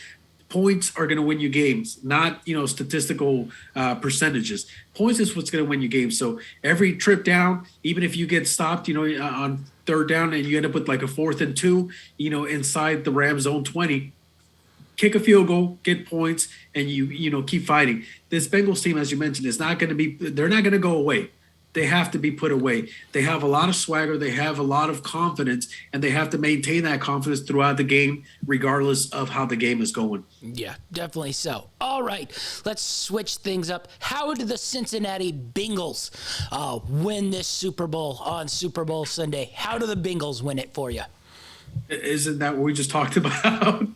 Points are going to win you games, not statistical percentages. Points is what's going to win you games. So every trip down, even if you get stopped, on 3rd down and you end up with like a 4th and 2, inside the Rams zone 20, kick a field goal, get points, and you keep fighting. This Bengals team, as you mentioned, is not going to be. They're not going to go away. They have to be put away. They have a lot of swagger. They have a lot of confidence, and they have to maintain that confidence throughout the game, regardless of how the game is going. Yeah, definitely so. All right, let's switch things up. How did the Cincinnati Bengals win this Super Bowl on Super Bowl Sunday? How do the Bengals win it for you? Isn't that what we just talked about?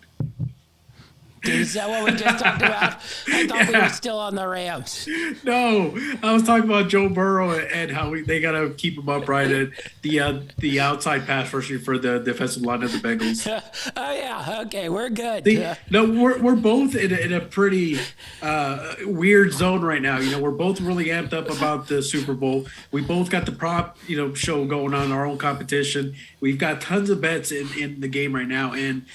Is that what we just talked about? I thought we were still on the Rams. No, I was talking about Joe Burrow and how they got to keep him upright at the outside pass rushing for the defensive line of the Bengals. Oh yeah, okay, we're good. No, we're both in a pretty weird zone right now. We're both really amped up about the Super Bowl. We both got the prop show going on, our own competition. We've got tons of bets in the game right now, and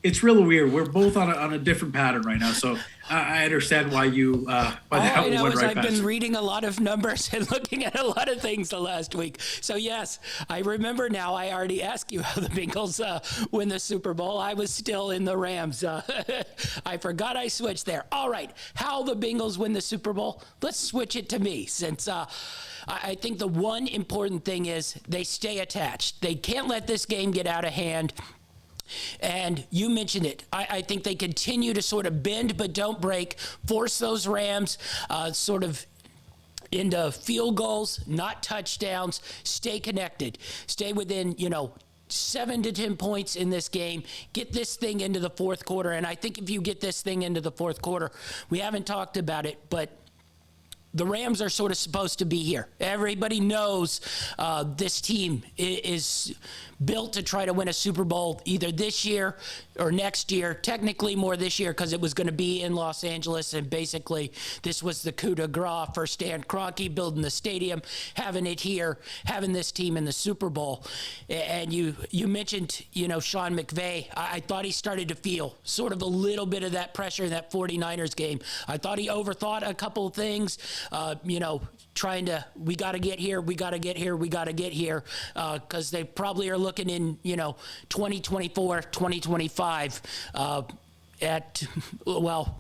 it's really weird. We're both on a different pattern right now, so I understand why you. All I know is I've been reading a lot of numbers and looking at a lot of things the last week. So yes, I remember now. I already asked you how the Bengals win the Super Bowl. I was still in the Rams. I forgot I switched there. All right, how the Bengals win the Super Bowl? Let's switch it to me, since I think the one important thing is they stay attached. They can't let this game get out of hand. And you mentioned it. I think they continue to sort of bend but don't break, force those Rams sort of into field goals, not touchdowns, stay connected, stay within, 7 to 10 points in this game, get this thing into the 4th quarter. And I think if you get this thing into the 4th quarter, we haven't talked about it, but the Rams are sort of supposed to be here. Everybody knows this team is built to try to win a Super Bowl either this year or next year. Technically more this year because it was going to be in Los Angeles, and basically this was the coup de grace for Stan Kroenke, building the stadium, having it here, having this team in the Super Bowl. And you mentioned, Sean McVay. I thought he started to feel sort of a little bit of that pressure in that 49ers game. I thought he overthought a couple of things. we got to get here, we got to get here, we got to get here, because they probably are looking in, 2024, 2025,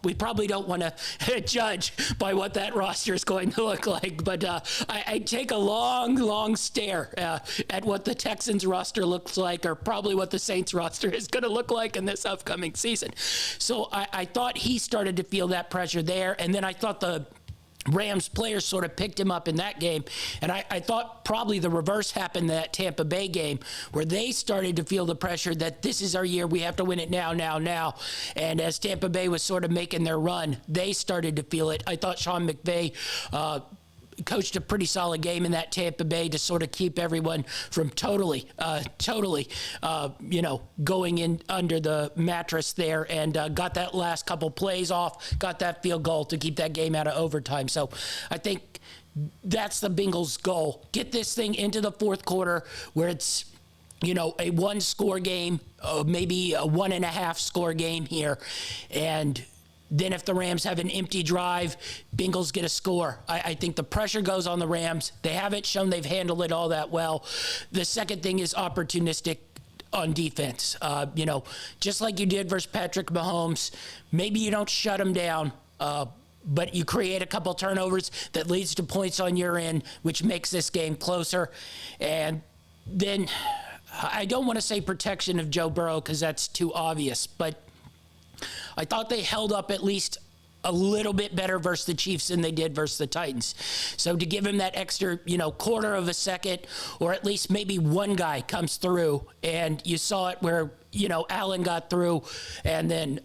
we probably don't want to judge by what that roster is going to look like, but I take a long stare at what the Texans roster looks like, or probably what the Saints roster is going to look like in this upcoming season. So I thought he started to feel that pressure there, and then I thought the Rams players sort of picked him up in that game. And I thought probably the reverse happened in that Tampa Bay game, where they started to feel the pressure that this is our year, we have to win it now. And as Tampa Bay was sort of making their run, they started to feel it. I thought Sean McVay coached a pretty solid game in that Tampa Bay to sort of keep everyone from totally, going in under the mattress there, and got that last couple plays off, got that field goal to keep that game out of overtime. So I think that's the Bengals' goal. Get this thing into the fourth quarter where it's, a one-score game, maybe a 1.5 score game here, and then if the Rams have an empty drive, Bengals get a score. I think the pressure goes on the Rams. They haven't shown they've handled it all that well. The second thing is opportunistic on defense. Just like you did versus Patrick Mahomes, maybe you don't shut him down, but you create a couple turnovers that leads to points on your end, which makes this game closer. And then I don't want to say protection of Joe Burrow because that's too obvious, but I thought they held up at least a little bit better versus the Chiefs than they did versus the Titans. So to give him that extra, quarter of a second, or at least maybe one guy comes through, and you saw it where, Allen got through, and then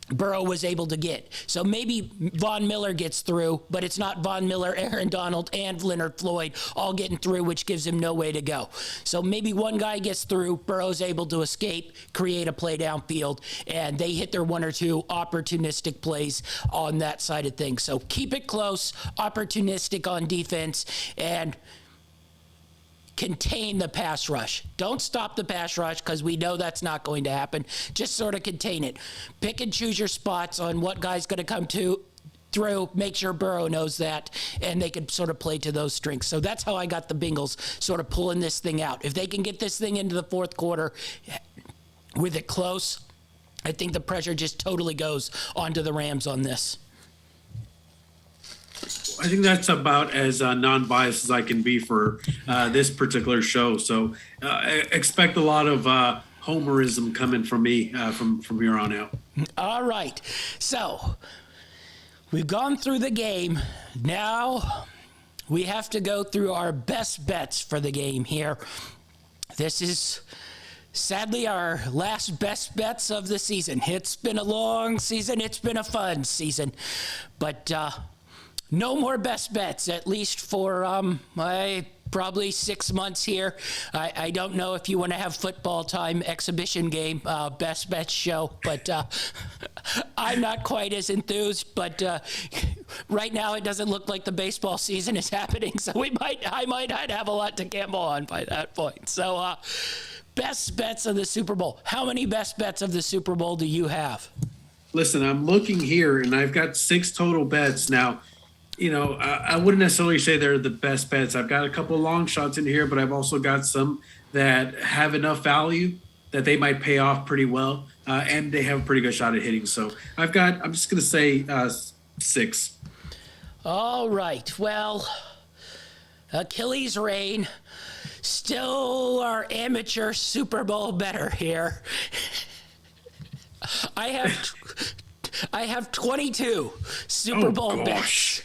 Burrow was able to get. So maybe Von Miller gets through, but it's not Von Miller, Aaron Donald, and Leonard Floyd all getting through, which gives him no way to go. So maybe one guy gets through, Burrow's able to escape, create a play downfield, and they hit their one or two opportunistic plays on that side of things. So keep it close, opportunistic on defense, and contain the pass rush. Don't stop the pass rush, because we know that's not going to happen. Just sort of contain it. Pick and choose your spots on what guy's going to come through. Make sure Burrow knows that, and they can sort of play to those strengths. So that's how I got the Bengals sort of pulling this thing out. If they can get this thing into the fourth quarter with it close, I think the pressure just totally goes onto the Rams on this. I think that's about as non-biased as I can be for this particular show. So expect a lot of homerism coming from me from here on out. All right. So we've gone through the game. Now we have to go through our best bets for the game here. This is sadly our last best bets of the season. It's been a long season. It's been a fun season. But no more best bets, at least for probably 6 months here. I don't know if you want to have football time exhibition game best bets show, but I'm not quite as enthused. But right now it doesn't look like the baseball season is happening, so I might have a lot to gamble on by that point. So best bets of the Super Bowl. How many best bets of the Super Bowl do you have? Listen, I'm looking here, and I've got 6 total bets now. I wouldn't necessarily say they're the best bets. I've got a couple of long shots in here, but I've also got some that have enough value that they might pay off pretty well, and they have a pretty good shot at hitting. So I'm just going to say 6. All right. Well, Achilles reign, still our amateur Super Bowl bettor here. I have 22 Super Bowl bets.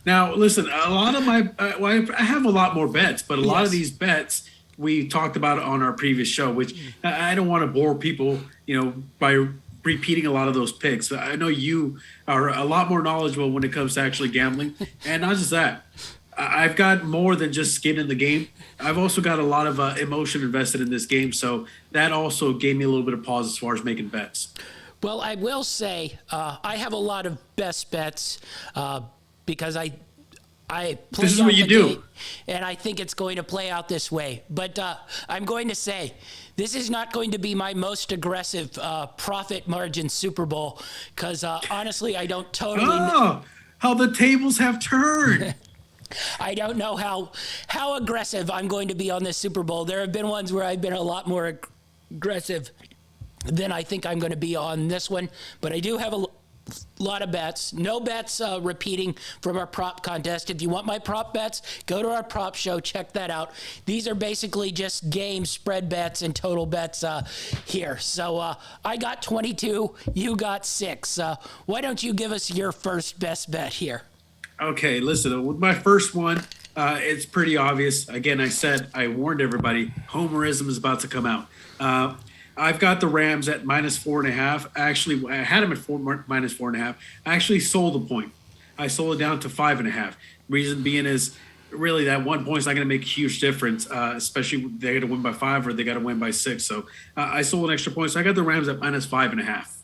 Now, listen, a lot of my I have a lot more bets, but a lot of these bets we talked about on our previous show, which I don't want to bore people, by repeating a lot of those picks. I know you are a lot more knowledgeable when it comes to actually gambling, and not just that. I've got more than just skin in the game. I've also got a lot of emotion invested in this game, so that also gave me a little bit of pause as far as making bets. Well, I will say I have a lot of best bets because I play this is what you do, and I think it's going to play out this way. But I'm going to say this is not going to be my most aggressive profit margin Super Bowl because honestly, I don't totally. how the tables have turned. I don't know how aggressive I'm going to be on this Super Bowl. There have been ones where I've been a lot more aggressive than I think I'm going to be on this one, but I do have a lot of bets. No bets repeating from our prop contest. If you want my prop bets, go to our prop show. Check that out. These are basically just game spread bets and total bets here. So I got 22. You got 6. Why don't you give us your first best bet here? Okay, listen, with my first one, it's pretty obvious. Again, I warned everybody, homerism is about to come out. I've got the Rams at -4.5. Actually, I had them at -4.5. I actually sold the point. I sold it down to 5.5. Reason being is really that 1 point is not going to make a huge difference, especially if they got to win by 5 or they got to win by 6. So I sold an extra point. So I got the Rams at -5.5.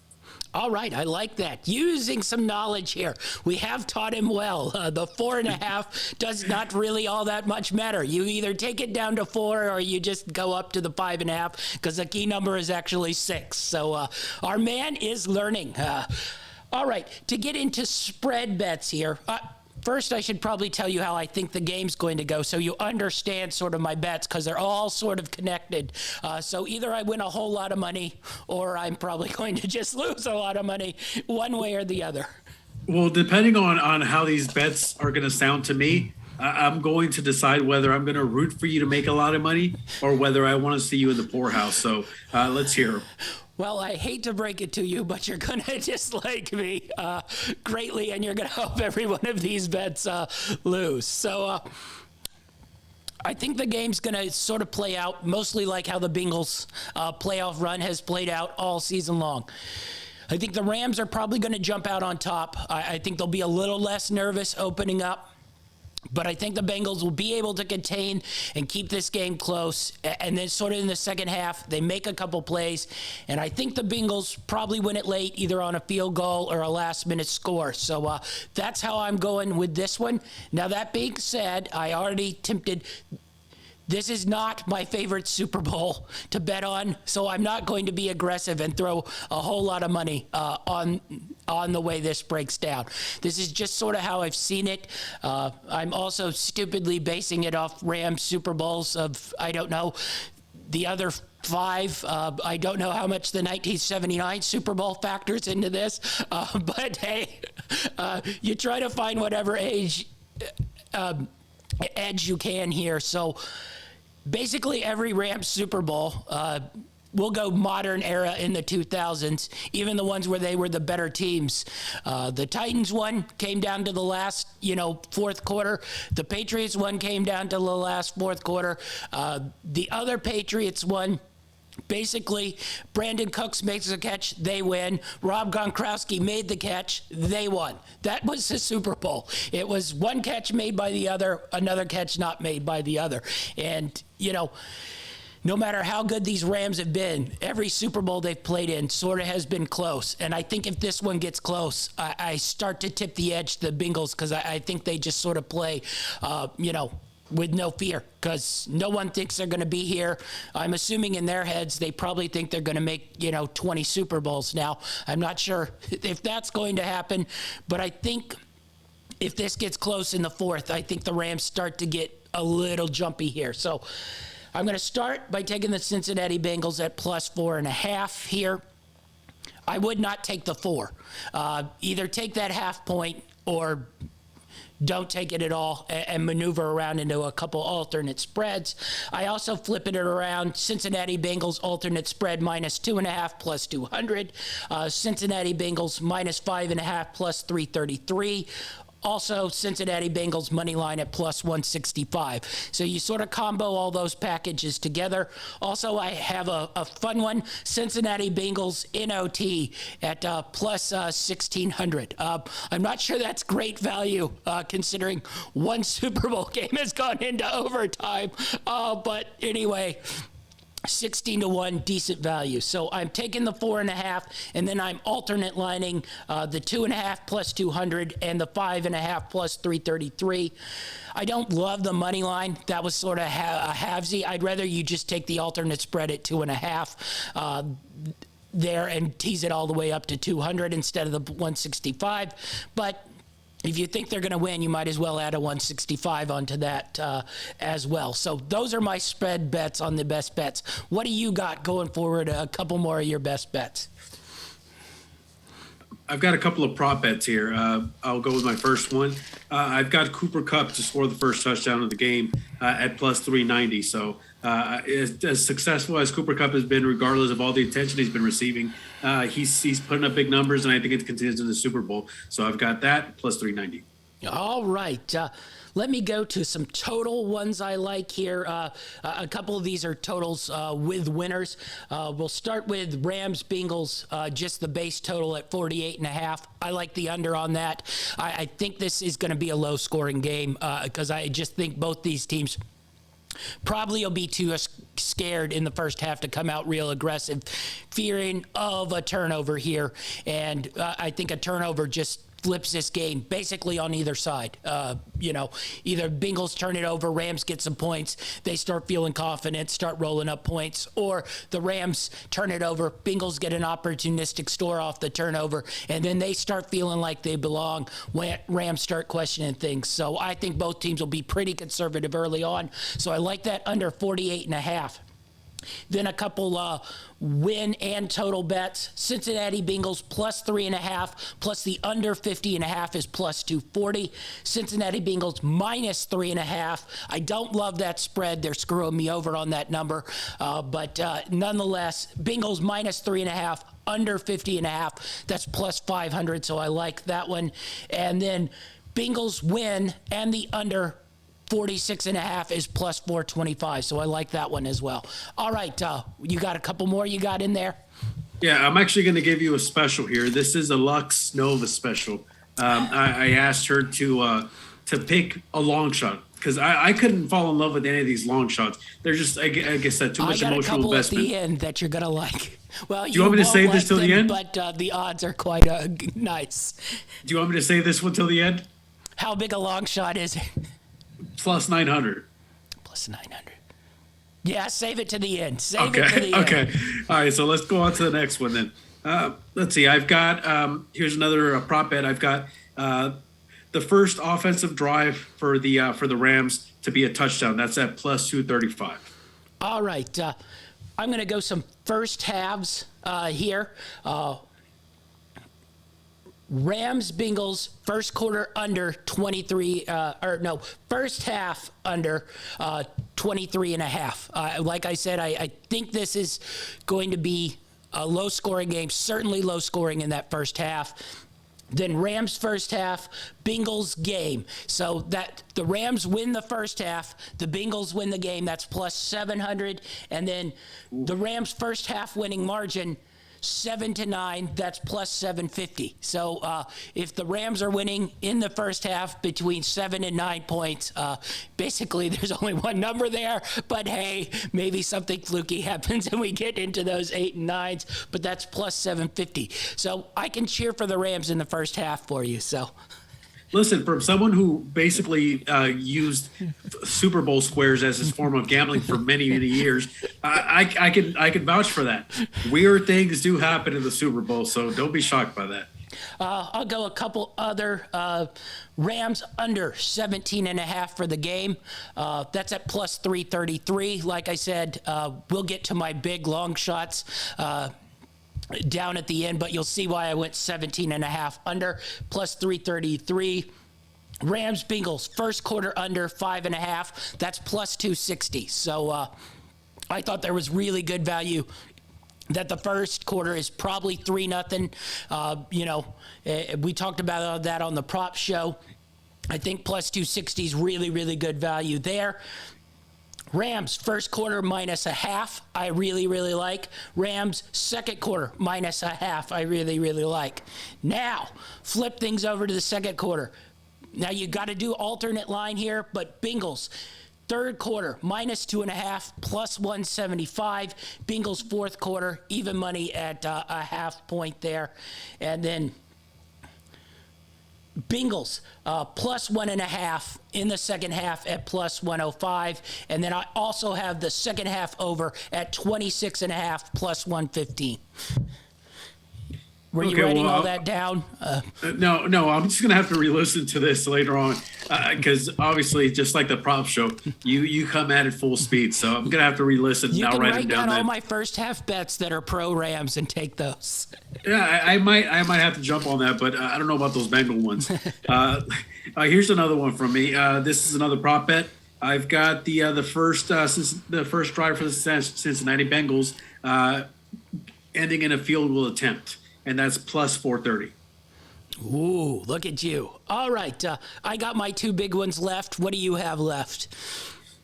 All right, I like that. Using some knowledge here. We have taught him well. The 4.5 does not really all that much matter. You either take it down to 4 or you just go up to the 5.5 because the key number is actually 6. So our man is learning. All right, to get into spread bets here. First, I should probably tell you how I think the game's going to go so you understand sort of my bets because they're all sort of connected. So either I win a whole lot of money or I'm probably going to just lose a lot of money one way or the other. Well, depending on how these bets are going to sound to me, I'm going to decide whether I'm going to root for you to make a lot of money or whether I want to see you in the poorhouse. So let's hear them. Well, I hate to break it to you, but you're going to dislike me greatly, and you're going to hope every one of these bets lose. So I think the game's going to sort of play out mostly like how the Bengals playoff run has played out all season long. I think the Rams are probably going to jump out on top. I think they'll be a little less nervous opening up. But I think the Bengals will be able to contain and keep this game close. And then sort of in the second half, they make a couple plays. And I think the Bengals probably win it late, either on a field goal or a last-minute score. So that's how I'm going with this one. Now, that being said, I already tempted. This is not my favorite Super Bowl to bet on, so I'm not going to be aggressive and throw a whole lot of money on the way this breaks down. This is just sort of how I've seen it. I'm also stupidly basing it off Rams Super Bowls of, I don't know, the other 5. I don't know how much the 1979 Super Bowl factors into this, but hey, you try to find whatever edge you can here. So basically every Rams Super Bowl, we'll go modern era in the 2000s, even the ones where they were the better teams. The Titans one came down to the last, fourth quarter. The Patriots one came down to the last fourth quarter. The other Patriots one, basically, Brandon Cooks makes a catch, they win. Rob Gronkowski made the catch, they won. That was the Super Bowl. It was one catch made by the other, another catch not made by the other. And, no matter how good these Rams have been, every Super Bowl they've played in sort of has been close. And I think if this one gets close, I start to tip the edge to the Bengals because I think they just sort of play, with no fear, because no one thinks they're going to be here. I'm assuming in their heads, they probably think they're going to make, 20 Super Bowls now. I'm not sure if that's going to happen, but I think if this gets close in the fourth, I think the Rams start to get a little jumpy here. So I'm going to start by taking the Cincinnati Bengals at +4.5 here. I would not take the 4. Either take that half point or don't take it at all and maneuver around into a couple alternate spreads. I also flip it around. Cincinnati Bengals alternate spread -2.5 +200. Cincinnati Bengals -5.5 +333. Also, Cincinnati Bengals money line at +165. So you sort of combo all those packages together. Also, I have a fun one, Cincinnati Bengals NOT at +1,600. I'm not sure that's great value considering one Super Bowl game has gone into overtime. But anyway, 16-1, decent value. So I'm taking the 4.5, and then I'm alternate lining the 2.5 +200 and the 5.5 +333. I don't love the money line. That was sort of a halvesy. I'd rather you just take the alternate spread at 2.5 there and tease it all the way up to 200 instead of the 165. But if you think they're going to win, you might as well add a 165 onto that as well. So those are my spread bets on the best bets. What do you got going forward? A couple more of your best bets. I've got a couple of prop bets here. I'll go with my first one. I've got Cooper Kupp to score the first touchdown of the game at plus 390. So as successful as Cooper Kupp has been, regardless of all the attention he's been receiving, he's putting up big numbers, and I think it continues in the Super Bowl. So I've got that plus 390. All right. Let me go to some total ones I like here. A couple of these are totals with winners. We'll start with Rams Bengals, just the base total at 48.5. I like the under on that. I think this is going to be a low scoring game because I just think both these teams probably will be too scared in the first half to come out real aggressive, fearing of a turnover here. And I think a turnover just flips this game basically on either side. Either Bengals turn it over, Rams get some points, they start feeling confident, start rolling up points, or the Rams turn it over, Bengals get an opportunistic score off the turnover, and then they start feeling like they belong when Rams start questioning things. So I think both teams will be pretty conservative early on. So I like that under 48.5. Then a couple win and total bets. Cincinnati Bengals plus 3.5, plus the under 50.5 is plus 240. Cincinnati Bengals minus 3.5. I don't love that spread. They're screwing me over on that number. But nonetheless, Bengals minus 3.5, under 50.5. That's plus 500. So I like that one. And then Bengals win and the under 46.5 is plus 425. So I like that one as well. All right. You got a couple more you got in there? Yeah, I'm actually going to give you a special here. This is a Lux Nova special. I asked her to pick a long shot because I couldn't fall in love with any of these long shots. They're just, I guess, that too much emotional investment. I got a couple at the end that you're going to like. Well, do you want me to save this till the end? But the odds are quite nice. Do you want me to save this one till the end? How big a long shot is it? Plus 900. Plus 900. Yeah, save it to the end. Save it to the end. Okay. All right, so let's go on to the next one then. Let's see. I've got here's another prop bet. I've got the first offensive drive for the Rams to be a touchdown. That's at plus 235. All right. I'm going to go some first halves here. Rams Bengals first quarter under 23 first half under 23.5. Like I said, I think this is going to be a low scoring game, certainly low scoring in that first half. Then Rams first half, Bengals game. So that the Rams win the first half, the Bengals win the game. That's plus 700. And then the Rams first half winning margin, 7-9, that's plus 750. So if the Rams are winning in the first half between 7 and 9 points, basically there's only one number there. But hey, maybe something fluky happens and we get into those 8 and 9s. But that's plus 750. So I can cheer for the Rams in the first half for you. So. Listen, from someone who basically used Super Bowl squares as his form of gambling for many, many years, I can vouch for that. Weird things do happen in the Super Bowl, so don't be shocked by that. I'll go a couple other Rams under 17.5 for the game. That's at plus 333. Like I said, we'll get to my big long shots down at the end, but you'll see why I went 17.5 under, plus 333. Rams Bengals first quarter under 5.5. That's plus 260. So I thought there was really good value that the first quarter is probably 3-0. We talked about that on the prop show. I think plus 260 is really, really good value there. Rams first quarter minus 0.5, I really, really like. Rams second quarter minus 0.5, I really, really like. Now, flip things over to the second quarter. Now, you got to do alternate line here, but Bengals third quarter minus 2.5, plus 175. Bengals fourth quarter, even money at a half point there. And then Bengals plus 1.5 in the second half at plus 105. And then I also have the second half over at 26.5 plus 115. Were you writing all that down? No, I'm just gonna have to re-listen to this later on because obviously, just like the prop show, you come at it full speed. So I'm gonna have to re-listen. You and can I'll write down all my first half bets that are pro Rams and take those. Yeah, I might have to jump on that, but I don't know about those Bengal ones. Here's another one from me. This is another prop bet. I've got the first drive for the Cincinnati Bengals ending in a field goal attempt, and that's plus 430. Ooh, look at you. All right, I got my two big ones left. What do you have left?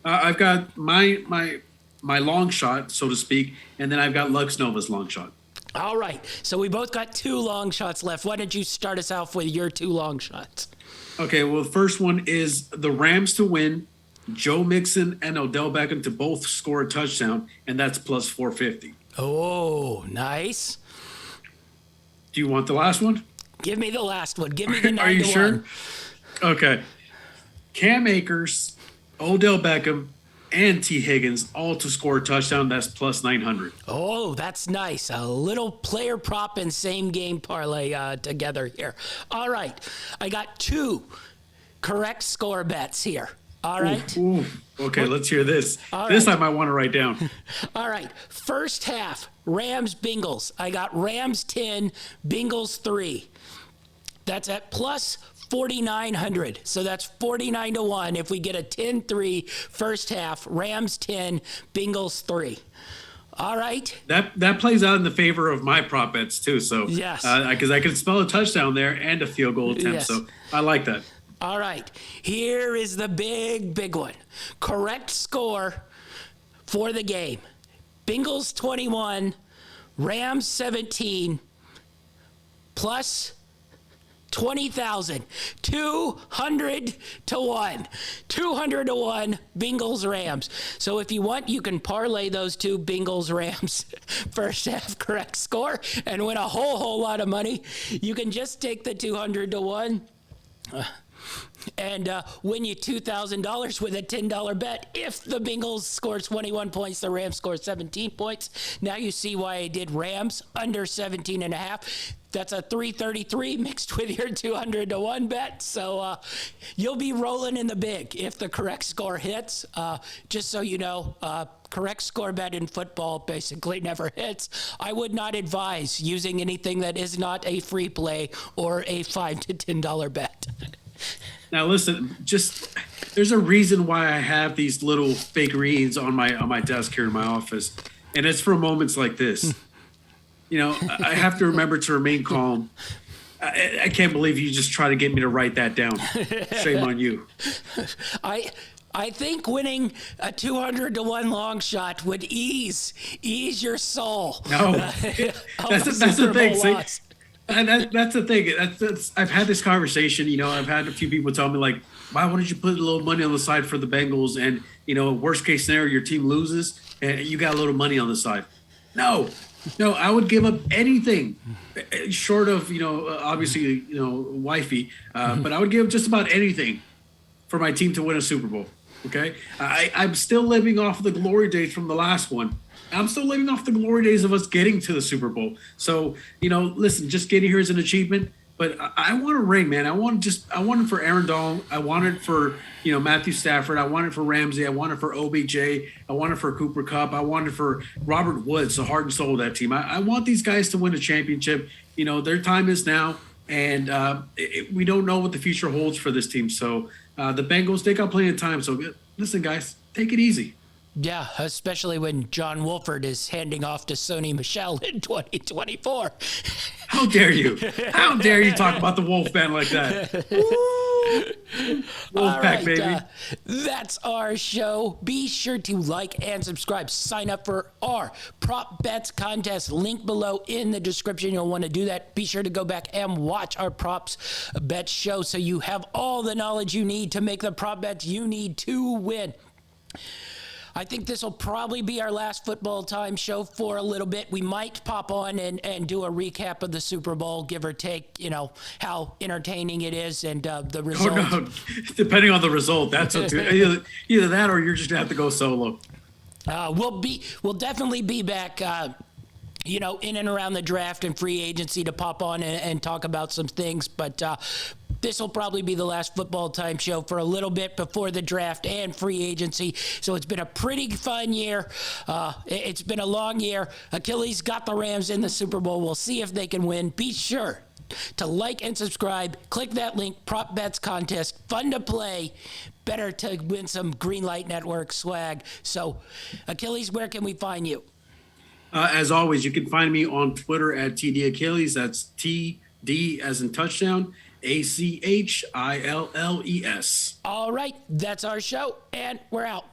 I've got my long shot, so to speak, and then I've got Lux Nova's long shot. All right, so we both got two long shots left. Why don't you start us off with your two long shots? Okay, well, the first one is the Rams to win, Joe Mixon and Odell Beckham to both score a touchdown, and that's plus 450. Oh, nice. Do you want the last one? Give me the last one. Give me the 9-1. Are you sure? Okay. Cam Akers, Odell Beckham, and T. Higgins all to score a touchdown. That's plus 900. Oh, that's nice. A little player prop and same game parlay together here. All right. I got two correct score bets here. All right. Ooh. Okay, let's hear this. All this right. I might want to write down. All right. First half, Rams Bengals. I got Rams 10, Bengals 3. That's at plus 4,900. So that's 49-1 if we get a 10-3 first half, Rams 10, Bengals 3. All right. That plays out in the favor of my prop bets too. So yes, because I can spell a touchdown there and a field goal attempt. Yes. So I like that. All right, here is the big one. Correct score for the game. Bengals 21, Rams 17, plus 20,000. 200 to 1. 200 to 1, Bengals Rams. So if you want, you can parlay those two Bengals Rams first half correct score and win a whole lot of money. You can just take the 200 to 1. And win you $2,000 with a $10 bet if the Bengals score 21 points, the Rams score 17 points. Now you see why I did Rams under 17.5. That's a 333 mixed with your 200 to 1 bet. So you'll be rolling in the big if the correct score hits. Just so you know, correct score bet in football basically never hits. I would not advise using anything that is not a free play or a $5 to $10 bet. Now listen, there's a reason why I have these little figurines on my desk here in my office, and it's for moments like this. You know, I have to remember to remain calm. I can't believe you just try to get me to write that down. Shame on you. I think winning a 200 to 1 long shot would ease your soul. No, that's the thing. See, and that's the thing. That's I've had this conversation. You know, I've had a few people tell me like, "Why don't you put a little money on the side for the Bengals?" And you know, worst case scenario, your team loses and you got a little money on the side. No, I would give up anything short of obviously wifey, but I would give just about anything for my team to win a Super Bowl. Okay, I'm still living off of the glory days from the last one. I'm still living off the glory days of us getting to the Super Bowl. So, listen, just getting here is an achievement, but I want a ring, man. I want it for Aaron Donald. I want it for, Matthew Stafford. I want it for Ramsey. I want it for OBJ. I want it for Cooper Kupp. I want it for Robert Woods, the heart and soul of that team. I want these guys to win a championship. Their time is now, and we don't know what the future holds for this team. So the Bengals, they got plenty of time. So listen, guys, take it easy. Yeah, especially when John Wolford is handing off to Sony Michel in 2024. How dare you? How dare you talk about the Wolfman like that? Wolfpack, baby. That's our show. Be sure to like and subscribe. Sign up for our Prop Bets contest. Link below in the description. You'll want to do that. Be sure to go back and watch our Props Bet show so you have all the knowledge you need to make the prop bets you need to win. I think this will probably be our last football time show for a little bit. We might pop on and do a recap of the Super Bowl, give or take, how entertaining it is and the result. Oh, no. Depending on the result, that's either that or you're just going to have to go solo. We'll definitely be back in and around the draft and free agency to pop on and talk about some things. But this will probably be the last football time show for a little bit before the draft and free agency. So it's been a pretty fun year. It's been a long year. Achilles got the Rams in the Super Bowl. We'll see if they can win. Be sure to like and subscribe. Click that link, Prop Bets Contest. Fun to play. Better to win some Greenlight Network swag. So, Achilles, where can we find you? As always, you can find me on Twitter at TD Achilles. That's TD as in touchdown, ACHILLES. All right, that's our show, and we're out.